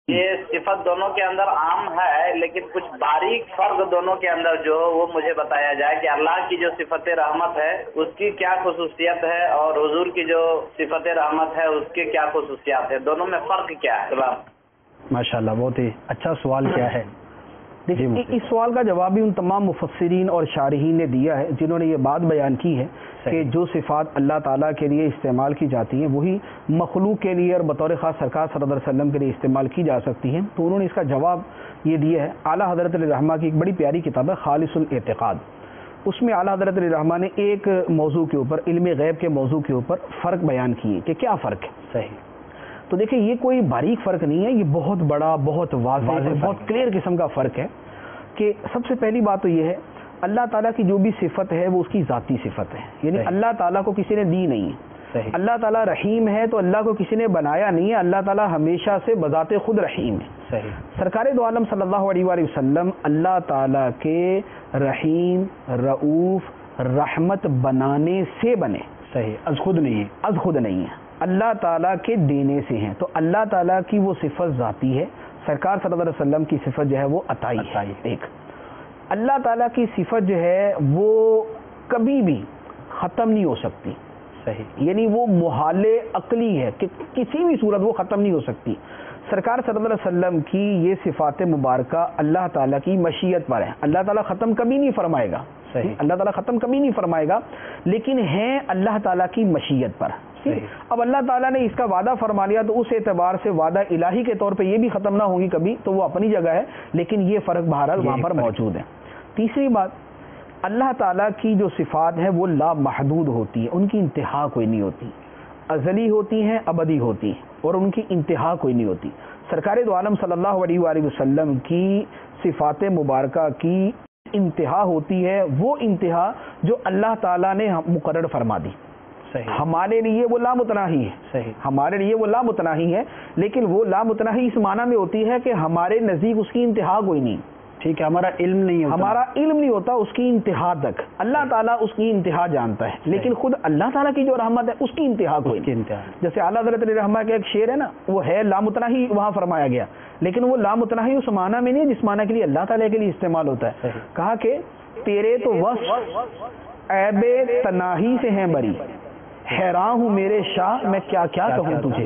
یہ صفت دونوں کے اندر عام ہے، لیکن کچھ باریک فرق دونوں کے اندر جو وہ مجھے بتایا جائے کہ اللہ کی جو صفت رحمت ہے اس کی کیا خصوصیت ہے اور حضور کی جو صفت رحمت ہے اس کی کیا خصوصیات ہے، دونوں میں فرق کیا ہے؟ ماشاءاللہ بہت ہی اچھا سوال کیا ہے۔ دیکھیے اس سوال کا جواب بھی ان تمام مفسرین اور شارحین نے دیا ہے جنہوں نے یہ بات بیان کی ہے کہ جو صفات اللہ تعالیٰ کے لیے استعمال کی جاتی ہیں وہی مخلوق کے لیے اور بطور خاص سرکار صلی اللہ علیہ وسلم کے لیے استعمال کی جا سکتی ہیں، تو انہوں نے اس کا جواب یہ دیا ہے۔ اعلیٰ حضرت علیہ الرحمہ کی ایک بڑی پیاری کتاب ہے خالص الاعتقاد، اس میں اعلیٰ حضرت علیہ الرحمہ نے ایک موضوع کے اوپر، علم غیب کے موضوع کے اوپر فرق بیان کیے کہ کیا فرق ہے۔ صحیح۔ تو دیکھیں یہ کوئی باریک فرق نہیں ہے، یہ بہت بڑا، بہت واضح، بہت کلیئر قسم کا فرق ہے کہ سب سے پہلی بات تو یہ ہے اللہ تعالیٰ کی جو بھی صفت ہے وہ اس کی ذاتی صفت ہے، یعنی اللہ تعالیٰ کو کسی نے دی نہیں ہے۔ اللہ تعالیٰ رحیم ہے تو اللہ کو کسی نے بنایا نہیں ہے، اللہ تعالیٰ ہمیشہ سے بذات خود رحیم ہے۔ سرکار دو عالم صلی اللہ علیہ وآلہ وسلم اللہ تعالیٰ کے رحیم، رؤوف، رحمت بنانے سے بنے، صحیح، از خود نہیں ہے، از خود نہیں ہے، اللہ تعالیٰ کے دینے سے ہیں۔ تو اللہ تعالیٰ کی وہ صفت ذاتی ہے، سرکار صلی اللہ علیہ وسلم کی صفت جو ہے وہ عطائی ہے۔ ایک اللہ تعالیٰ کی صفت جو ہے وہ کبھی بھی ختم نہیں ہو سکتی، صحیح، یعنی وہ محال عقلی ہے کہ کسی بھی صورت وہ ختم نہیں ہو سکتی۔ سرکار صلی اللہ علیہ وسلم کی یہ صفات مبارکہ اللہ تعالیٰ کی مشیت پر ہے، اللہ تعالیٰ ختم کبھی نہیں فرمائے گا، اللہ تعالیٰ ختم کبھی نہیں فرمائے گا، لیکن ہیں اللہ تعالیٰ کی مشیت پر۔ اب اللہ تعالیٰ نے اس کا وعدہ فرما لیا تو اس اعتبار سے وعدہ الہی کے طور پہ یہ بھی ختم نہ ہوگی کبھی، تو وہ اپنی جگہ ہے، لیکن یہ فرق بہرحال وہاں پر موجود ہے۔ تیسری بات، اللہ تعالیٰ کی جو صفات ہیں وہ لا محدود ہوتی ہے، ان کی انتہا کوئی نہیں ہوتی، ازلی ہوتی ہیں، ابدی ہوتی ہیں، اور ان کی انتہا کوئی نہیں ہوتی۔ سرکار دو عالم صلی اللہ علیہ وآلہ وسلم کی صفات مبارکہ کی انتہا ہوتی ہے وہ انتہا جو اللہ تعالیٰ نے مقرر فرما دی۔ ہمارے لیے وہ لامتناہی ہے، ہمارے لیے وہ لامتناہی ہے، لیکن وہ لامتناہی اس معنی میں ہوتی ہے کہ ہمارے نزدیک اس کی انتہا کوئی نہیں، ٹھیک ہے، ہمارا علم نہیں ہوتا، ہمارا علم نہیں ہوتا اس کی انتہا تک، اللہ تعالیٰ اس کی انتہا جانتا ہے، لیکن خود اللہ تعالیٰ کی جو رحمت ہے اس کی انتہا کوئی نہیں۔ جیسے اعلیٰ حضرت علیہ الرحمہ کا ایک شعر ہے نا، وہ ہے لامتناہی وہاں فرمایا گیا، لیکن وہ لامتناہی اس معنی میں نہیں جس معنی کے لیے اللہ تعالیٰ کے لیے استعمال ہوتا ہے۔ کہا کہ تیرے تو وصف عیب تناہی سے ہیں بری، حیران ہوں میرے شاہ میں کیا کیا کہوں تجھے۔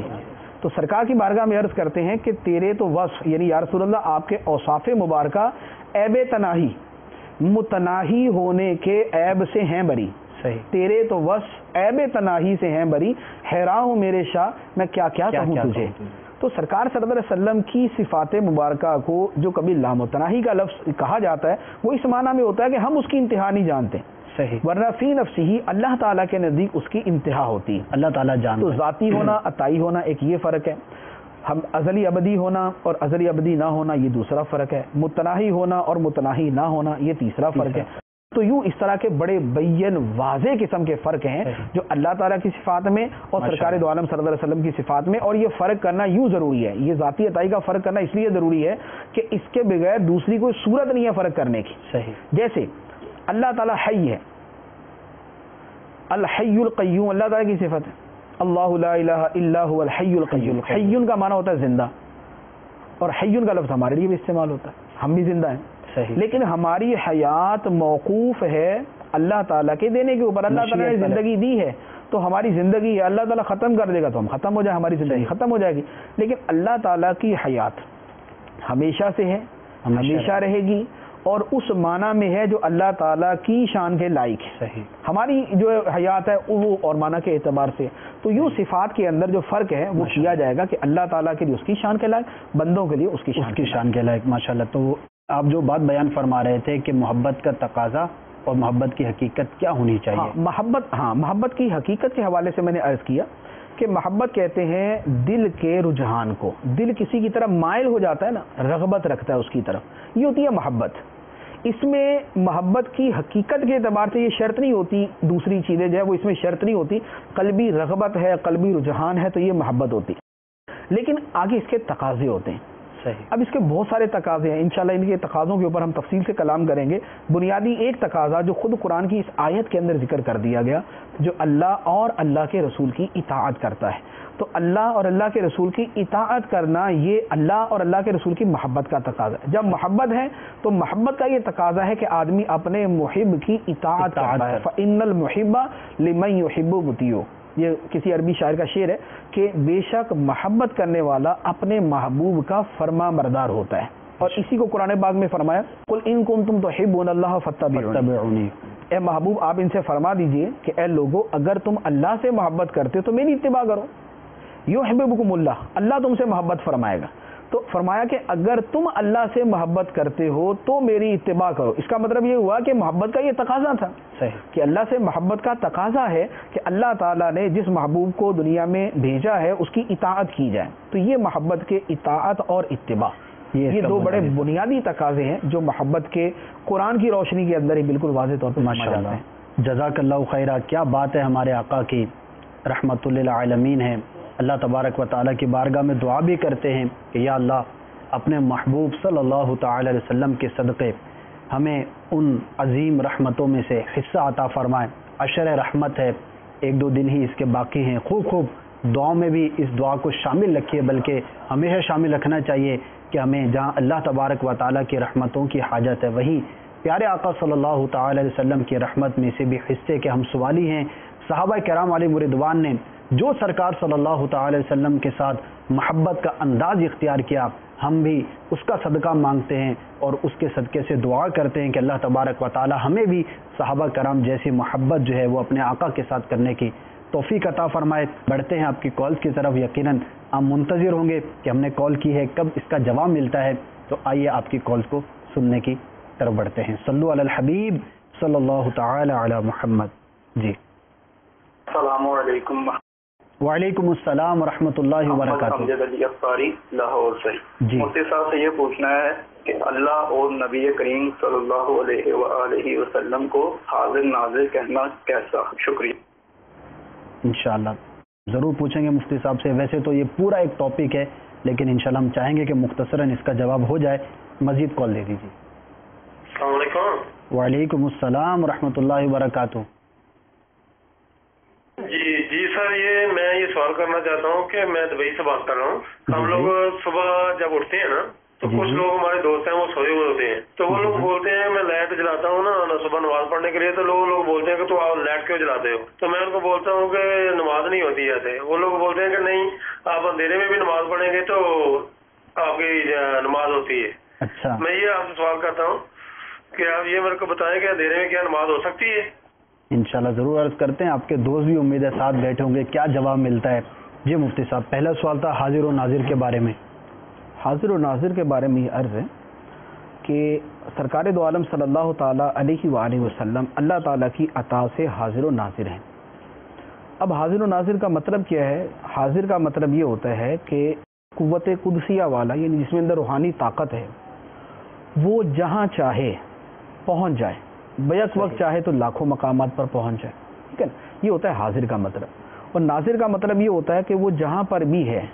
تو سرکار کی بارگاہ میں عرض کرتے ہیں کہ تیرے تو وصف، یعنی یا رسول اللہ آپ کے اوصاف مبارکہ عیب تناہی، متناہی ہونے کے عیب سے ہیں بری، تیرے تو وصف عیب تناہی سے ہیں بری، حیران ہوں میرے شاہ میں کیا کیا کہوں تجھے۔ تو سرکار صلی اللہ علیہ وسلم کی صفات مبارکہ کو جو کبھی لامتناہی کا لفظ کہا جاتا ہے وہ اس معنی میں ہوتا ہے کہ ہم اس کی انتہا نہیں جانتے، ورنہ فی نفسی ہی اللہ تعالیٰ کے نزدیک اس کی انتہا ہوتی ہے، اللہ تعالیٰ جانتا ہے۔ تو ذاتی ہونا، عطائی ہونا ایک یہ فرق ہے، ہم ازلی ابدی ہونا اور ازلی ابدی نہ ہونا یہ دوسرا فرق ہے، متناہی ہونا اور متناہی نہ ہونا یہ تیسرا فرق ہے۔ تو یوں اس طرح کے بڑے بین واضح قسم کے فرق ہیں جو اللہ تعالیٰ کی صفات میں اور سرکار دو عالم صلی اللہ علیہ وسلم کی صفات میں، اور یہ فرق کرنا یوں ضروری ہے، یہ ذاتی عطائی کا فرق کرنا اس لیے ضروری ہے کہ اس کے بغیر دوسری کوئی صورت نہیں ہے فرق کرنے کی۔ جیسے اللہ تعالیٰ حی ہے، الحی القیوم اللہ تعالیٰ کی صفت ہے، اللہ لا الہ الا هو الحی القیوم، حی کا معنی ہوتا ہے زندہ، اور حی کا لفظ ہمارے لیے بھی استعمال ہوتا ہے، ہم بھی زندہ ہیں، لیکن ہماری حیات موقوف ہے اللہ تعالیٰ کے دینے کے اوپر۔ اللہ تعالیٰ نے زندگی دی ہے تو ہماری زندگی ہے، اللہ تعالیٰ ختم کر دے گا تو ہم ختم ہو جائے، ہماری زندگی ختم ہو جائے گی، لیکن اللہ تعالیٰ کی حیات ہمیشہ سے ہے، ہمیشہ رہے گی، اور اس معنی میں ہے جو اللہ تعالیٰ کی شان کے لائق ہے. صحیح. ہماری جو حیات ہے وہ اور معنی کے اعتبار سے تو یوں صفات کے اندر جو فرق ہے وہ کیا جائے گا کہ اللہ تعالیٰ کے لیے اس کی شان کے لائق، بندوں کے لیے اس کی شان کے لائق. ماشاءاللہ. تو آپ جو بات بیان فرما رہے تھے کہ محبت کا تقاضا اور محبت کی حقیقت کیا ہونی چاہیے. محبت کی حقیقت کے حوالے سے میں نے عرض کیا کہ محبت کہتے ہیں دل کے رجحان کو. دل کسی کی طرف مائل ہو جاتا ہے نا، رغبت رکھتا ہے اس کی طرف، یہ ہوتی ہے محبت. اس میں محبت کی حقیقت کے اعتبار سے یہ شرط نہیں ہوتی، دوسری چیزیں جو ہے وہ اس میں شرط نہیں ہوتی، قلبی رغبت ہے، قلبی رجحان ہے تو یہ محبت ہوتی. لیکن آگے اس کے تقاضے ہوتے ہیں. صحیح. اب اس کے بہت سارے تقاضے ہیں، انشاءاللہ ان کے تقاضوں کے اوپر ہم تفصیل سے کلام کریں گے. بنیادی ایک تقاضا جو خود قرآن کی اس آیت کے اندر ذکر کر دیا گیا، جو اللہ اور اللہ کے رسول کی اطاعت کرتا ہے. تو اللہ اور اللہ کے رسول کی اطاعت کرنا یہ اللہ اور اللہ کے رسول کی محبت کا تقاضا ہے. جب محبت ہے تو محبت کا یہ تقاضا ہے کہ آدمی اپنے محب کی اطاعت کرتا ہے. فإن المحب لمن يحب مطیع. یہ کسی عربی شاعر کا شعر ہے کہ بے شک محبت کرنے والا اپنے محبوب کا فرما بردار ہوتا ہے. اور اسی کو قرآن پاک میں فرمایا قل ان کنتم تحبون اللہ فاتبعونی. اے محبوب آپ ان سے فرما دیجئے کہ اے لوگو اگر تم اللہ سے محبت کرتے تو میری اتباع کرو. یحببکم اللہ، اللہ تم سے محبت فرمائے گا. تو فرمایا کہ اگر تم اللہ سے محبت کرتے ہو تو میری اتباع کرو. اس کا مطلب یہ ہوا کہ محبت کا یہ تقاضا تھا. صحیح. کہ اللہ سے محبت کا تقاضا ہے کہ اللہ تعالیٰ نے جس محبوب کو دنیا میں بھیجا ہے اس کی اطاعت کی جائے. تو یہ محبت کے اطاعت اور اتباع، یہ دو بڑے بنیادی تقاضے ہیں جو محبت کے قرآن کی روشنی کے اندر ہی بالکل واضح طور پر سمجھ جاتے ہیں. جزاک اللہ خیرہ. کیا بات ہے. ہمارے آقا کی رحمت للعالمین ہے. اللہ تبارک و تعالیٰ کی بارگاہ میں دعا بھی کرتے ہیں کہ یا اللہ اپنے محبوب صلی اللہ تعالی علیہ وسلم کے صدقے ہمیں ان عظیم رحمتوں میں سے حصہ عطا فرمائیں. عشر رحمت ہے، 1-2 دن ہی اس کے باقی ہیں. خوب دعاؤں میں بھی اس دعا کو شامل رکھیے، بلکہ ہمیشہ شامل رکھنا چاہیے کہ ہمیں جہاں اللہ تبارک و تعالیٰ کی رحمتوں کی حاجت ہے وہیں پیارے آقا صلی اللہ تعالی علیہ وسلم کی رحمت میں سے بھی حصے کے ہم سوالی ہیں. صحابہ کرام علیہم رضوان نے جو سرکار صلی اللہ تعالی علیہ وسلم کے ساتھ محبت کا انداز اختیار کیا، ہم بھی اس کا صدقہ مانگتے ہیں اور اس کے صدقے سے دعا کرتے ہیں کہ اللہ تبارک و تعالی ہمیں بھی صحابہ کرام جیسی محبت جو ہے وہ اپنے آقا کے ساتھ کرنے کی توفیق عطا فرمائے. بڑھتے ہیں آپ کی کالز کی طرف. یقیناً آپ منتظر ہوں گے کہ ہم نے کال کی ہے کب اس کا جواب ملتا ہے. تو آئیے آپ کی کالز کو سننے کی طرف بڑھتے ہیں. صلو علی الحبیب صلی اللہ تعالی علی محمد. جی السلام علیکم. وعلیکم السلام ورحمۃ اللہ وبرکاتہ. امجد علی افطاری لاہور سے. جی مفتی صاحب سے یہ پوچھنا ہے کہ اللہ اور نبی کریم صلی اللہ علیہ وآلہ وسلم کو حاضر ناظر کہنا کیسا؟ شکریہ. انشاءاللہ ضرور پوچھیں گے مفتی صاحب سے. ویسے تو یہ پورا ایک ٹاپک ہے لیکن انشاءاللہ ہم چاہیں گے کہ مختصراً اس کا جواب ہو جائے. مزید کال دے دیجیے. السلام علیکم. وعلیکم السلام ورحمۃ اللہ وبرکاتہ. جی سر، میں یہ سوال کرنا چاہتا ہوں کہ میں دبئی سے بات کر رہا ہوں. ہم لوگ صبح جب اٹھتے ہیں نا تو کچھ لوگ ہمارے دوست ہیں وہ سوئے ہوئے ہوتے ہیں، تو وہ لوگ بولتے ہیں میں لائٹ جلاتا ہوں نا صبح نماز پڑھنے کے لیے، تو لوگ بولتے ہیں کہ تو آپ لائٹ کیوں جلاتے ہو؟ تو میں ان کو بولتا ہوں کہ نماز نہیں ہوتی ایسے. وہ لوگ بولتے ہیں کہ نہیں آپ اندھیرے میں بھی نماز پڑھیں گے تو آپ کی نماز ہوتی ہے. اچھا، میں یہ آپ سے سوال کرتا ہوں کہ آپ یہ میرے کو بتائیں کہ اندھیرے میں کیا نماز ہو سکتی ہے؟ انشاءاللہ ضرور عرض کرتے ہیں. آپ کے دوست بھی امید ہے ساتھ بیٹھے ہوں گے. کیا جواب ملتا ہے؟ جی مفتی صاحب، پہلا سوال تھا حاضر و ناظر کے بارے میں. حاضر و ناظر کے بارے میں یہ عرض ہے کہ سرکار دو عالم صلی اللہ تعالیٰ علیہ وآلہ وسلم اللہ تعالیٰ کی عطا سے حاضر و ناظر ہیں. اب حاضر و ناظر کا مطلب کیا ہے؟ حاضر کا مطلب یہ ہوتا ہے کہ قوت قدسیہ والا، یعنی جس میں اندر روحانی طاقت ہے، وہ جہاں چاہے پہنچ جائے، بیک وقت چاہے تو لاکھوں مقامات پر پہنچ جائے. ٹھیک ہے نا، یہ ہوتا ہے حاضر کا مطلب. اور ناظر کا مطلب یہ ہوتا ہے کہ وہ جہاں پر بھی ہے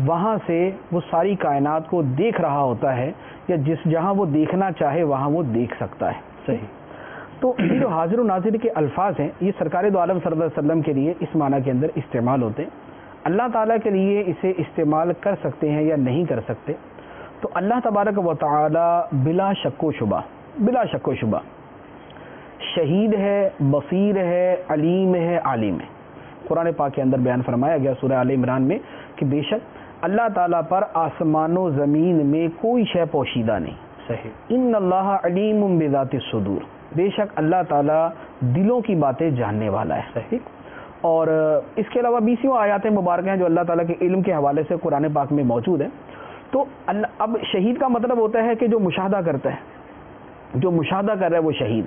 وہاں سے وہ ساری کائنات کو دیکھ رہا ہوتا ہے، یا جہاں وہ دیکھنا چاہے وہاں وہ دیکھ سکتا ہے. صحیح. تو یہ جو حاضر و ناظر کے الفاظ ہیں یہ سرکار دو عالم صلی اللہ علیہ وسلم کے لیے اس معنی کے اندر استعمال ہوتے ہیں. اللہ تعالیٰ کے لیے اسے استعمال کر سکتے ہیں یا نہیں کر سکتے؟ تو اللہ تبارک و تعالیٰ بلا شک و شبہ شہید ہے، بصیر ہے، علیم ہے، عالم ہے. قرآن پاک کے اندر بیان فرمایا گیا سورہ آل عمران میں کہ بے شک اللہ تعالیٰ پر آسمان و زمین میں کوئی شے پوشیدہ نہیں، صحیح. ان اللہ علیم بذات الصدور، بے شک اللہ تعالیٰ دلوں کی باتیں جاننے والا ہے. صحیح. اور اس کے علاوہ 20 آیات مبارکہ ہیں جو اللہ تعالیٰ کے علم کے حوالے سے قرآن پاک میں موجود ہیں. تو اب شہید کا مطلب ہوتا ہے کہ جو مشاہدہ کرتا ہے، جو مشاہدہ کر رہا ہے وہ شہید.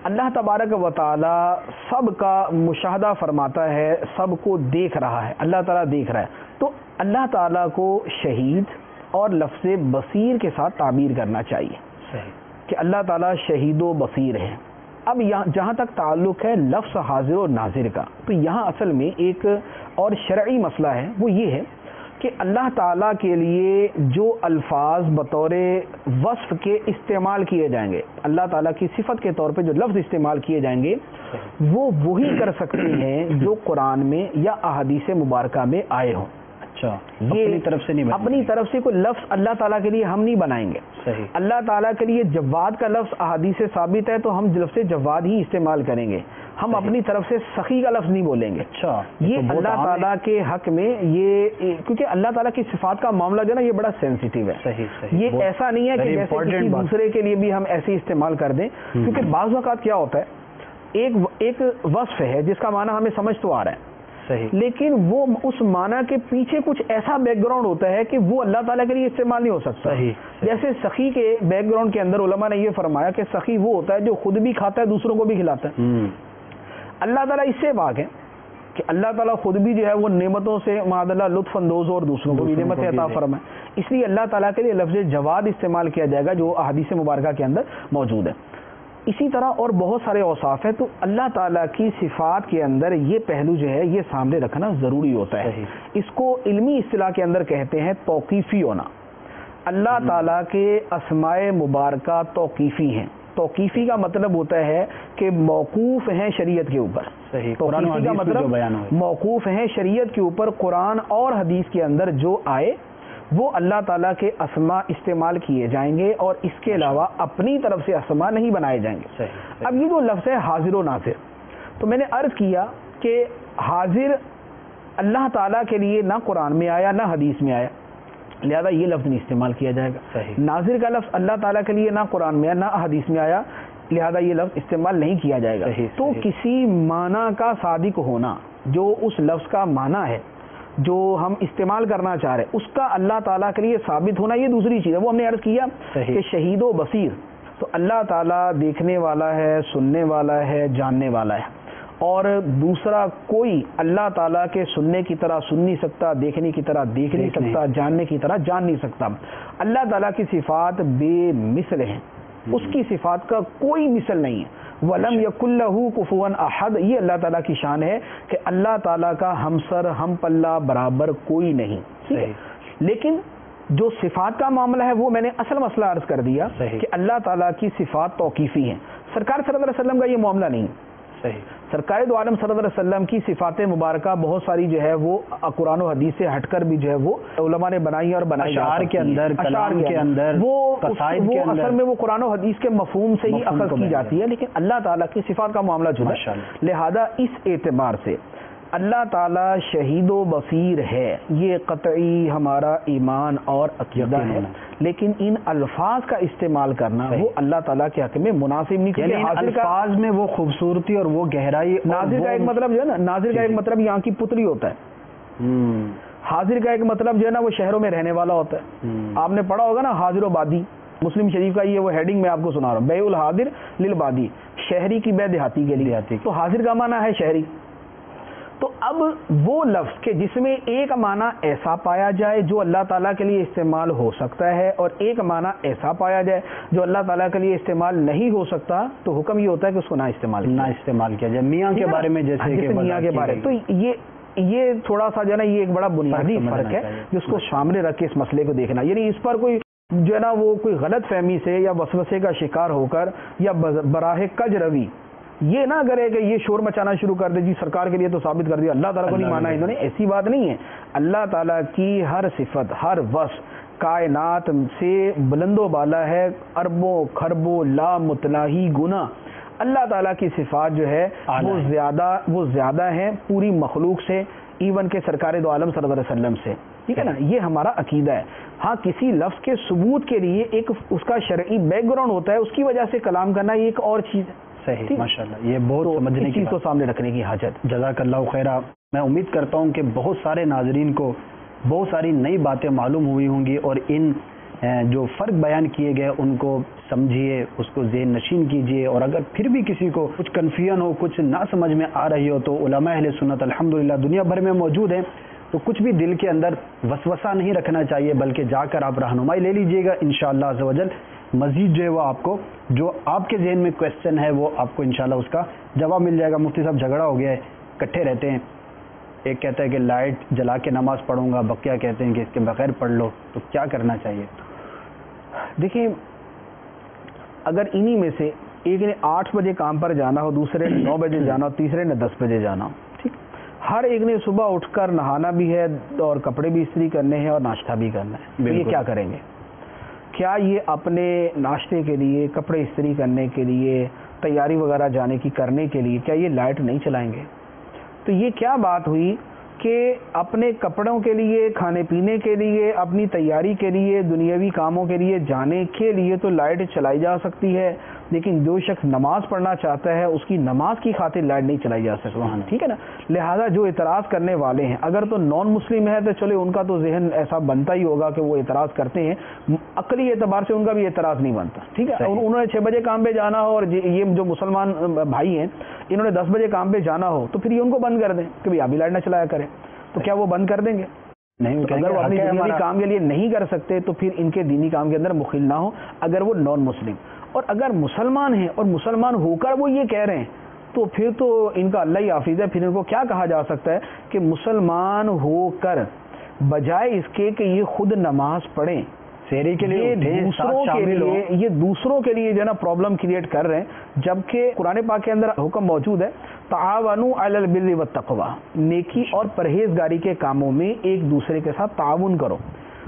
اللہ تبارک و تعالیٰ سب کا مشاہدہ فرماتا ہے، سب کو دیکھ رہا ہے، اللہ تعالیٰ دیکھ رہا ہے. تو اللہ تعالیٰ کو شہید اور لفظ بصیر کے ساتھ تعبیر کرنا چاہیے. صحیح. کہ اللہ تعالیٰ شہید و بصیر ہے. اب جہاں تک تعلق ہے لفظ حاضر و ناظر کا، تو یہاں اصل میں ایک اور شرعی مسئلہ ہے، وہ یہ ہے کہ اللہ تعالیٰ کے لیے جو الفاظ بطور وصف کے استعمال کیے جائیں گے، اللہ تعالیٰ کی صفت کے طور پہ جو لفظ استعمال کیے جائیں گے، وہ وہی کر سکتے ہیں جو قرآن میں یا احادیث مبارکہ میں آئے ہوں. اچھا، یہ اپنی طرف سے نہیں بنائیں گے. اپنی طرف سے کوئی لفظ اللہ تعالیٰ کے لیے ہم نہیں بنائیں گے. صحیح. اللہ تعالیٰ کے لیے جواد کا لفظ احادیث سے ثابت ہے تو ہم لفظ جواد ہی استعمال کریں گے. ہم اپنی طرف سے سخی کا لفظ نہیں بولیں گے. اچھا، یہ اللہ تعالیٰ کے حق میں یہ کیونکہ اللہ تعالیٰ کی صفات کا معاملہ جو ہے نا یہ بڑا سینسیٹیو ہے. صحیح صحیح. یہ ایسا نہیں ہے کہ جیسے کسی دوسرے کے لیے بھی ہم ایسے استعمال کر دیں. کیونکہ بعض اوقات کیا ہوتا ہے، ایک وصف ہے جس کا معنی ہمیں سمجھ تو آ رہا ہے، صحیح، لیکن وہ اس معنی کے پیچھے کچھ ایسا بیک گراؤنڈ ہوتا ہے کہ وہ اللہ تعالیٰ کے لیے استعمال نہیں ہو سکتا. صحیح. جیسے سخی کے بیک گراؤنڈ کے اندر علماء نے یہ فرمایا کہ سخی وہ ہوتا ہے جو خود بھی کھاتا ہے دوسروں کو بھی کھلاتا ہے. اللہ تعالیٰ اس سے پاک ہے کہ اللہ تعالیٰ خود بھی جو ہے وہ نعمتوں سے معاذ اللہ لطف اندوز اور دوسروں کو بھی نعمتیں عطا فرمائے. اس لیے اللہ تعالیٰ کے لیے لفظ جواد استعمال کیا جائے گا جو احادیث مبارکہ کے اندر موجود ہے. اسی طرح اور بہت سارے اوصاف ہیں. تو اللہ تعالیٰ کی صفات کے اندر یہ پہلو جو ہے یہ سامنے رکھنا ضروری ہوتا ہے. اس کو علمی اصطلاح کے اندر کہتے ہیں توقیفی ہونا. اللہ تعالیٰ کے اسماء مبارکہ توقیفی ہیں. توقیفی کا مطلب ہوتا ہے کہ موقوف ہیں شریعت کے اوپر. صحیح. توقیفی کا مطلب موقوف ہیں شریعت کے اوپر، قرآن اور حدیث کے اندر جو آئے وہ اللہ تعالیٰ کے اسماء استعمال کیے جائیں گے اور اس کے علاوہ اپنی طرف سے اسماء نہیں بنائے جائیں گے. صحیح. اب یہ جو لفظ ہے حاضر و ناظر، تو میں نے عرض کیا کہ حاضر اللہ تعالیٰ کے لیے نہ قرآن میں آیا نہ حدیث میں آیا، لہذا یہ لفظ نہیں استعمال کیا جائے گا. صحیح. ناظر کا لفظ اللہ تعالیٰ کے لیے نہ قرآن میں آیا نہ حدیث میں آیا، لہذا یہ لفظ استعمال نہیں کیا جائے گا. صحیح. تو کسی معنی کا صادق ہونا جو اس لفظ کا معنی ہے جو ہم استعمال کرنا چاہ رہے ہیں اس کا اللہ تعالیٰ کے لیے ثابت ہونا یہ دوسری چیز ہے. وہ ہم نے عرض کیا کہ شہید و بصیر، تو اللہ تعالیٰ دیکھنے والا ہے، سننے والا ہے، جاننے والا ہے، اور دوسرا کوئی اللہ تعالیٰ کے سننے کی طرح سن نہیں سکتا، دیکھنے کی طرح دیکھ نہیں سکتا، جاننے کی طرح جان نہیں سکتا. اللہ تعالیٰ کی صفات بے مثل ہیں، اس کی صفات کا کوئی مثل نہیں ہے. وَلَمْ يَكُنْ لَهُ كُفُوًا أَحَدٌ، یہ اللہ تعالیٰ کی شان ہے کہ اللہ تعالیٰ کا ہمسر ہم پلہ برابر کوئی نہیں. لیکن جو صفات کا معاملہ ہے وہ میں نے اصل مسئلہ عرض کر دیا کہ اللہ تعالیٰ کی صفات توقیفی ہیں. سرکار صلی اللہ علیہ وسلم کا یہ معاملہ نہیں. سرکار دو عالم صلی اللہ علیہ وسلم کی صفات مبارکہ بہت ساری جو ہے وہ قرآن و حدیث سے ہٹ کر بھی جو ہے وہ علماء نے بنائی اور بنائی. اشعار کے اندر، کلام کے اندر، قصائد کے اندر، اصل میں وہ قرآن و حدیث کے مفہوم سے ہی اخذ کی جاتی ہے، لیکن اللہ تعالیٰ کی صفات کا معاملہ جدا ہے. لہذا اس اعتبار سے اللہ تعالیٰ شہید و بصیر ہے، یہ قطعی ہمارا ایمان اور عقیدہ ہے. لیکن ان الفاظ کا استعمال کرنا وہ اللہ تعالیٰ کے حق میں مناسب نہیں. یعنی الفاظ میں وہ خوبصورتی اور وہ گہرائی. ناظر کا ایک مطلب جو ہے نا، ناظر کا ایک مطلب یہاں کی پتلی ہوتا ہے. حاضر کا ایک مطلب جو ہے نا وہ شہروں میں رہنے والا ہوتا ہے. آپ نے پڑھا ہوگا نا حاضر و بادی، مسلم شریف کا یہ وہ ہیڈنگ میں آپ کو سنا رہا ہوں، بیع الحاضر للبادی، شہری کی بے دیہاتی کے لیے. تو حاضر کا معنی ہے شہری. تو اب وہ لفظ کہ جس میں ایک معنی ایسا پایا جائے جو اللہ تعالیٰ کے لیے استعمال ہو سکتا ہے اور ایک معنی ایسا پایا جائے جو اللہ تعالیٰ کے لیے استعمال نہیں ہو سکتا، تو حکم یہ ہوتا ہے کہ اس کو نہ استعمال کیا جائے. میاں کے بارے میں جیسے کہ میاں کے بارے، تو یہ تھوڑا سا جو ہے نا یہ ایک بڑا بنیادی فرق ہے جس کو سامنے رکھ کے اس مسئلے کو دیکھنا. یعنی اس پر کوئی جو ہے نا وہ کوئی غلط فہمی سے یا وسوسے کا شکار ہو کر یا براہ کج روی یہ نہ کرے کہ یہ شور مچانا شروع کر دے جی سرکار کے لیے تو ثابت کر دیا، اللہ تعالیٰ کو نہیں مانا انہوں نے. ایسی بات نہیں ہے. اللہ تعالیٰ کی ہر صفت، ہر وصف کائنات سے بلند و بالا ہے، اربوں خربوں لا متناہی گنا. اللہ تعالیٰ کی صفات جو ہے وہ زیادہ ہیں پوری مخلوق سے، ایون کہ سرکار دو عالم صلی اللہ علیہ وسلم سے. ٹھیک ہے نا, یہ ہمارا عقیدہ ہے. ہاں کسی لفظ کے ثبوت کے لیے ایک اس کا شرعی بیک گراؤنڈ ہوتا ہے, اس کی وجہ سے کلام کرنا یہ ایک اور چیز ہے. صحیح, ماشاءاللہ, یہ بہت سمجھنے کی چیز کو سامنے رکھنے کی حاجت. جزاک اللہ خیرہ. میں امید کرتا ہوں کہ بہت سارے ناظرین کو بہت ساری نئی باتیں معلوم ہوئی ہوں گی, اور ان جو فرق بیان کیے گئے ان کو سمجھیے, اس کو ذہن نشین کیجیے, اور اگر پھر بھی کسی کو کچھ کنفیوژن ہو, کچھ نہ سمجھ میں آ رہی ہو, تو علماء اہل سنت الحمدللہ دنیا بھر میں موجود ہیں, تو کچھ بھی دل کے اندر وسوسہ نہیں رکھنا چاہیے, بلکہ جا کر آپ رہنمائی لے لیجئے گا انشاءاللہ عز و جل. مزید جو ہے وہ آپ کو جو آپ کے ذہن میں کویسچن ہے وہ آپ کو انشاءاللہ اس کا جواب مل جائے گا. مفتی صاحب جھگڑا ہو گیا ہے, اکٹھے رہتے ہیں, ایک کہتا ہے کہ لائٹ جلا کے نماز پڑھوں گا, بقیہ کہتے ہیں کہ اس کے بغیر پڑھ لو, تو کیا کرنا چاہیے؟ دیکھیں, اگر انہی میں سے ایک نے 8 بجے کام پر جانا ہو, دوسرے نے 9 بجے جانا ہو, تیسرے نے 10 بجے جانا ہو, ٹھیک, ہر ایک نے صبح اٹھ کر نہانا بھی ہے اور کپڑے بھی استری کرنے ہیں اور ناشتہ بھی کرنا ہے, تو یہ کیا کریں گے؟ کیا یہ اپنے ناشتے کے لیے, کپڑے استری کرنے کے لیے, تیاری وغیرہ جانے کی کرنے کے لیے کیا یہ لائٹ نہیں چلائیں گے؟ تو یہ کیا بات ہوئی کہ اپنے کپڑوں کے لیے, کھانے پینے کے لیے, اپنی تیاری کے لیے, دنیاوی کاموں کے لیے جانے کے لیے تو لائٹ چلائی جا سکتی ہے, لیکن جو شخص نماز پڑھنا چاہتا ہے اس کی نماز کی خاطر لائٹ نہیں چلائی جا سکتی, ٹھیک ہے نا. لہذا جو اعتراض کرنے والے ہیں, اگر تو نان مسلم ہے تو چلے ان کا تو ذہن ایسا بنتا ہی ہوگا کہ وہ اعتراض کرتے ہیں, عقلی اعتبار سے ان کا بھی اعتراض نہیں بنتا, ٹھیک ہے. انہوں نے 6 بجے کام پہ جانا ہو, اور یہ جو مسلمان بھائی ہیں انہوں نے 10 بجے کام پہ جانا ہو, تو پھر یہ ان کو بند کر دیں کہ بھائی ابھی لائٹ نہ چلایا کریں. تو کیا وہ بند کر دیں گے؟ نہیں. اگر وہ اپنی دنیاوی کام کے لیے نہیں کر سکتے تو پھر ان کے دینی کام کے اندر مخل نہ ہو, اگر وہ نان مسلم. اور اگر مسلمان ہیں اور مسلمان ہو کر وہ یہ کہہ رہے ہیں تو پھر تو ان کا اللہ ہی حافظ ہے. پھر ان کو کیا کہا جا سکتا ہے کہ مسلمان ہو کر بجائے اس کے کہ یہ خود نماز پڑھیں, شہری کے لیے یہ دوسروں کے لیے جو ہے نا پرابلم کریٹ کر رہے ہیں, جبکہ قرآن پاک کے اندر حکم موجود ہے تعاونوا علی البر والتقوی, نیکی اور پرہیزگاری کے کاموں میں ایک دوسرے کے ساتھ تعاون کرو.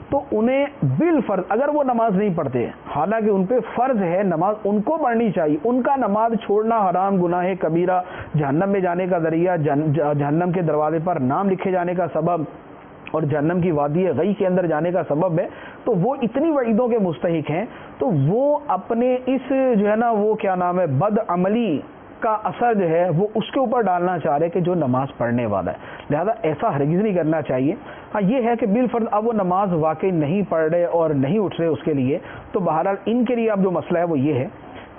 تو انہیں بالفرض اگر وہ نماز نہیں پڑھتے, حالانکہ ان پہ فرض ہے نماز ان کو پڑھنی چاہیے, ان کا نماز چھوڑنا حرام, گناہ کبیرہ, جہنم میں جانے کا ذریعہ, جہنم کے دروازے پر نام لکھے جانے کا سبب, اور جہنم کی وادی غی کے اندر جانے کا سبب ہے, تو وہ اتنی وعیدوں کے مستحق ہیں, تو وہ اپنے اس جو ہے نا وہ کیا نام ہے بد عملی کا اثر جو ہے وہ اس کے اوپر ڈالنا چاہ رہے کہ جو نماز پڑھنے والا ہے. لہذا ایسا ہرگز نہیں کرنا چاہیے. ہاں یہ ہے کہ بالفرض اب وہ نماز واقعی نہیں پڑھ رہے اور نہیں اٹھ رہے اس کے لیے, تو بہرحال ان کے لیے اب جو مسئلہ ہے وہ یہ ہے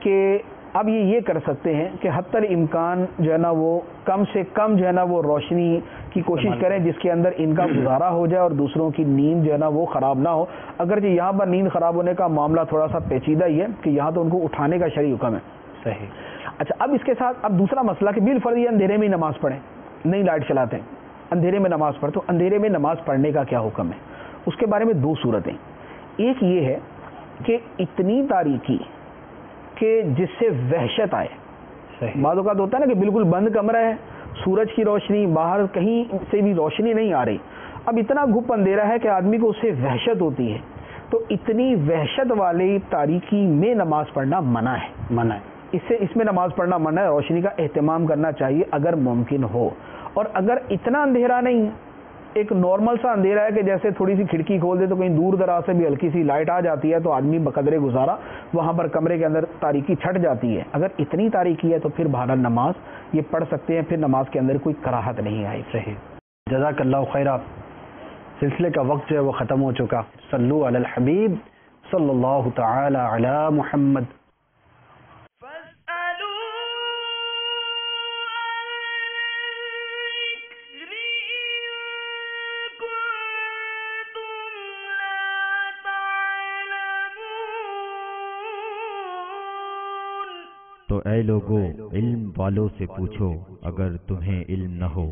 کہ اب یہ کر سکتے ہیں کہ حتی الامکان جو ہے نا وہ کم سے کم جو ہے نا وہ روشنی کی کوشش کریں جس کے اندر ان کا گزارا ہو جائے اور دوسروں کی نیند جو ہے نا وہ خراب نہ ہو. اگرچہ یہاں پر نیند خراب ہونے کا معاملہ تھوڑا سا پیچیدہ ہی ہے کہ یہاں تو ان کو اٹھانے کا شرعی حکم ہے. صحیح. اچھا, اب اس کے ساتھ اب دوسرا مسئلہ کہ بالفرض یہ اندھیرے میں نماز پڑھیں, نہیں لائٹ چلاتے, اندھیرے میں نماز پڑھ, تو اندھیرے میں نماز پڑھنے کا کیا حکم ہے؟ اس کے بارے میں 2 صورتیں. ایک یہ ہے کہ اتنی تاریکی کہ جس سے وحشت آئے. بعض اوقات ہوتا ہے نا کہ بالکل بند کمرہ ہے, سورج کی روشنی, باہر کہیں سے بھی روشنی نہیں آ رہی, اب اتنا گھپ اندھیرا ہے کہ آدمی کو اس سے وحشت ہوتی ہے, تو اتنی وحشت والی تاریکی میں نماز پڑھنا منع ہے. اس میں نماز پڑھنا منع ہے. روشنی کا اہتمام کرنا چاہیے اگر ممکن ہو. اور اگر اتنا اندھیرا نہیں, ایک نارمل سا اندھیرا ہے کہ جیسے تھوڑی سی کھڑکی کھول دے تو کہیں دور دراز سے بھی ہلکی سی لائٹ آ جاتی ہے, تو آدمی بقدر گزارا وہاں پر کمرے کے اندر تاریکی چھٹ جاتی ہے. اگر اتنی تاریکی ہے تو پھر بہرحال نماز یہ پڑھ سکتے ہیں, پھر نماز کے اندر کوئی کراہت نہیں آئی. صحیح. جزاک اللہ خیرہ. سلسلے کا وقت جو ہے وہ ختم ہو چکا. صلو علی الحبیب صلی اللہ تعالی علی محمد. تو اے لوگو علم والوں سے پوچھو اگر تمہیں علم نہ ہو.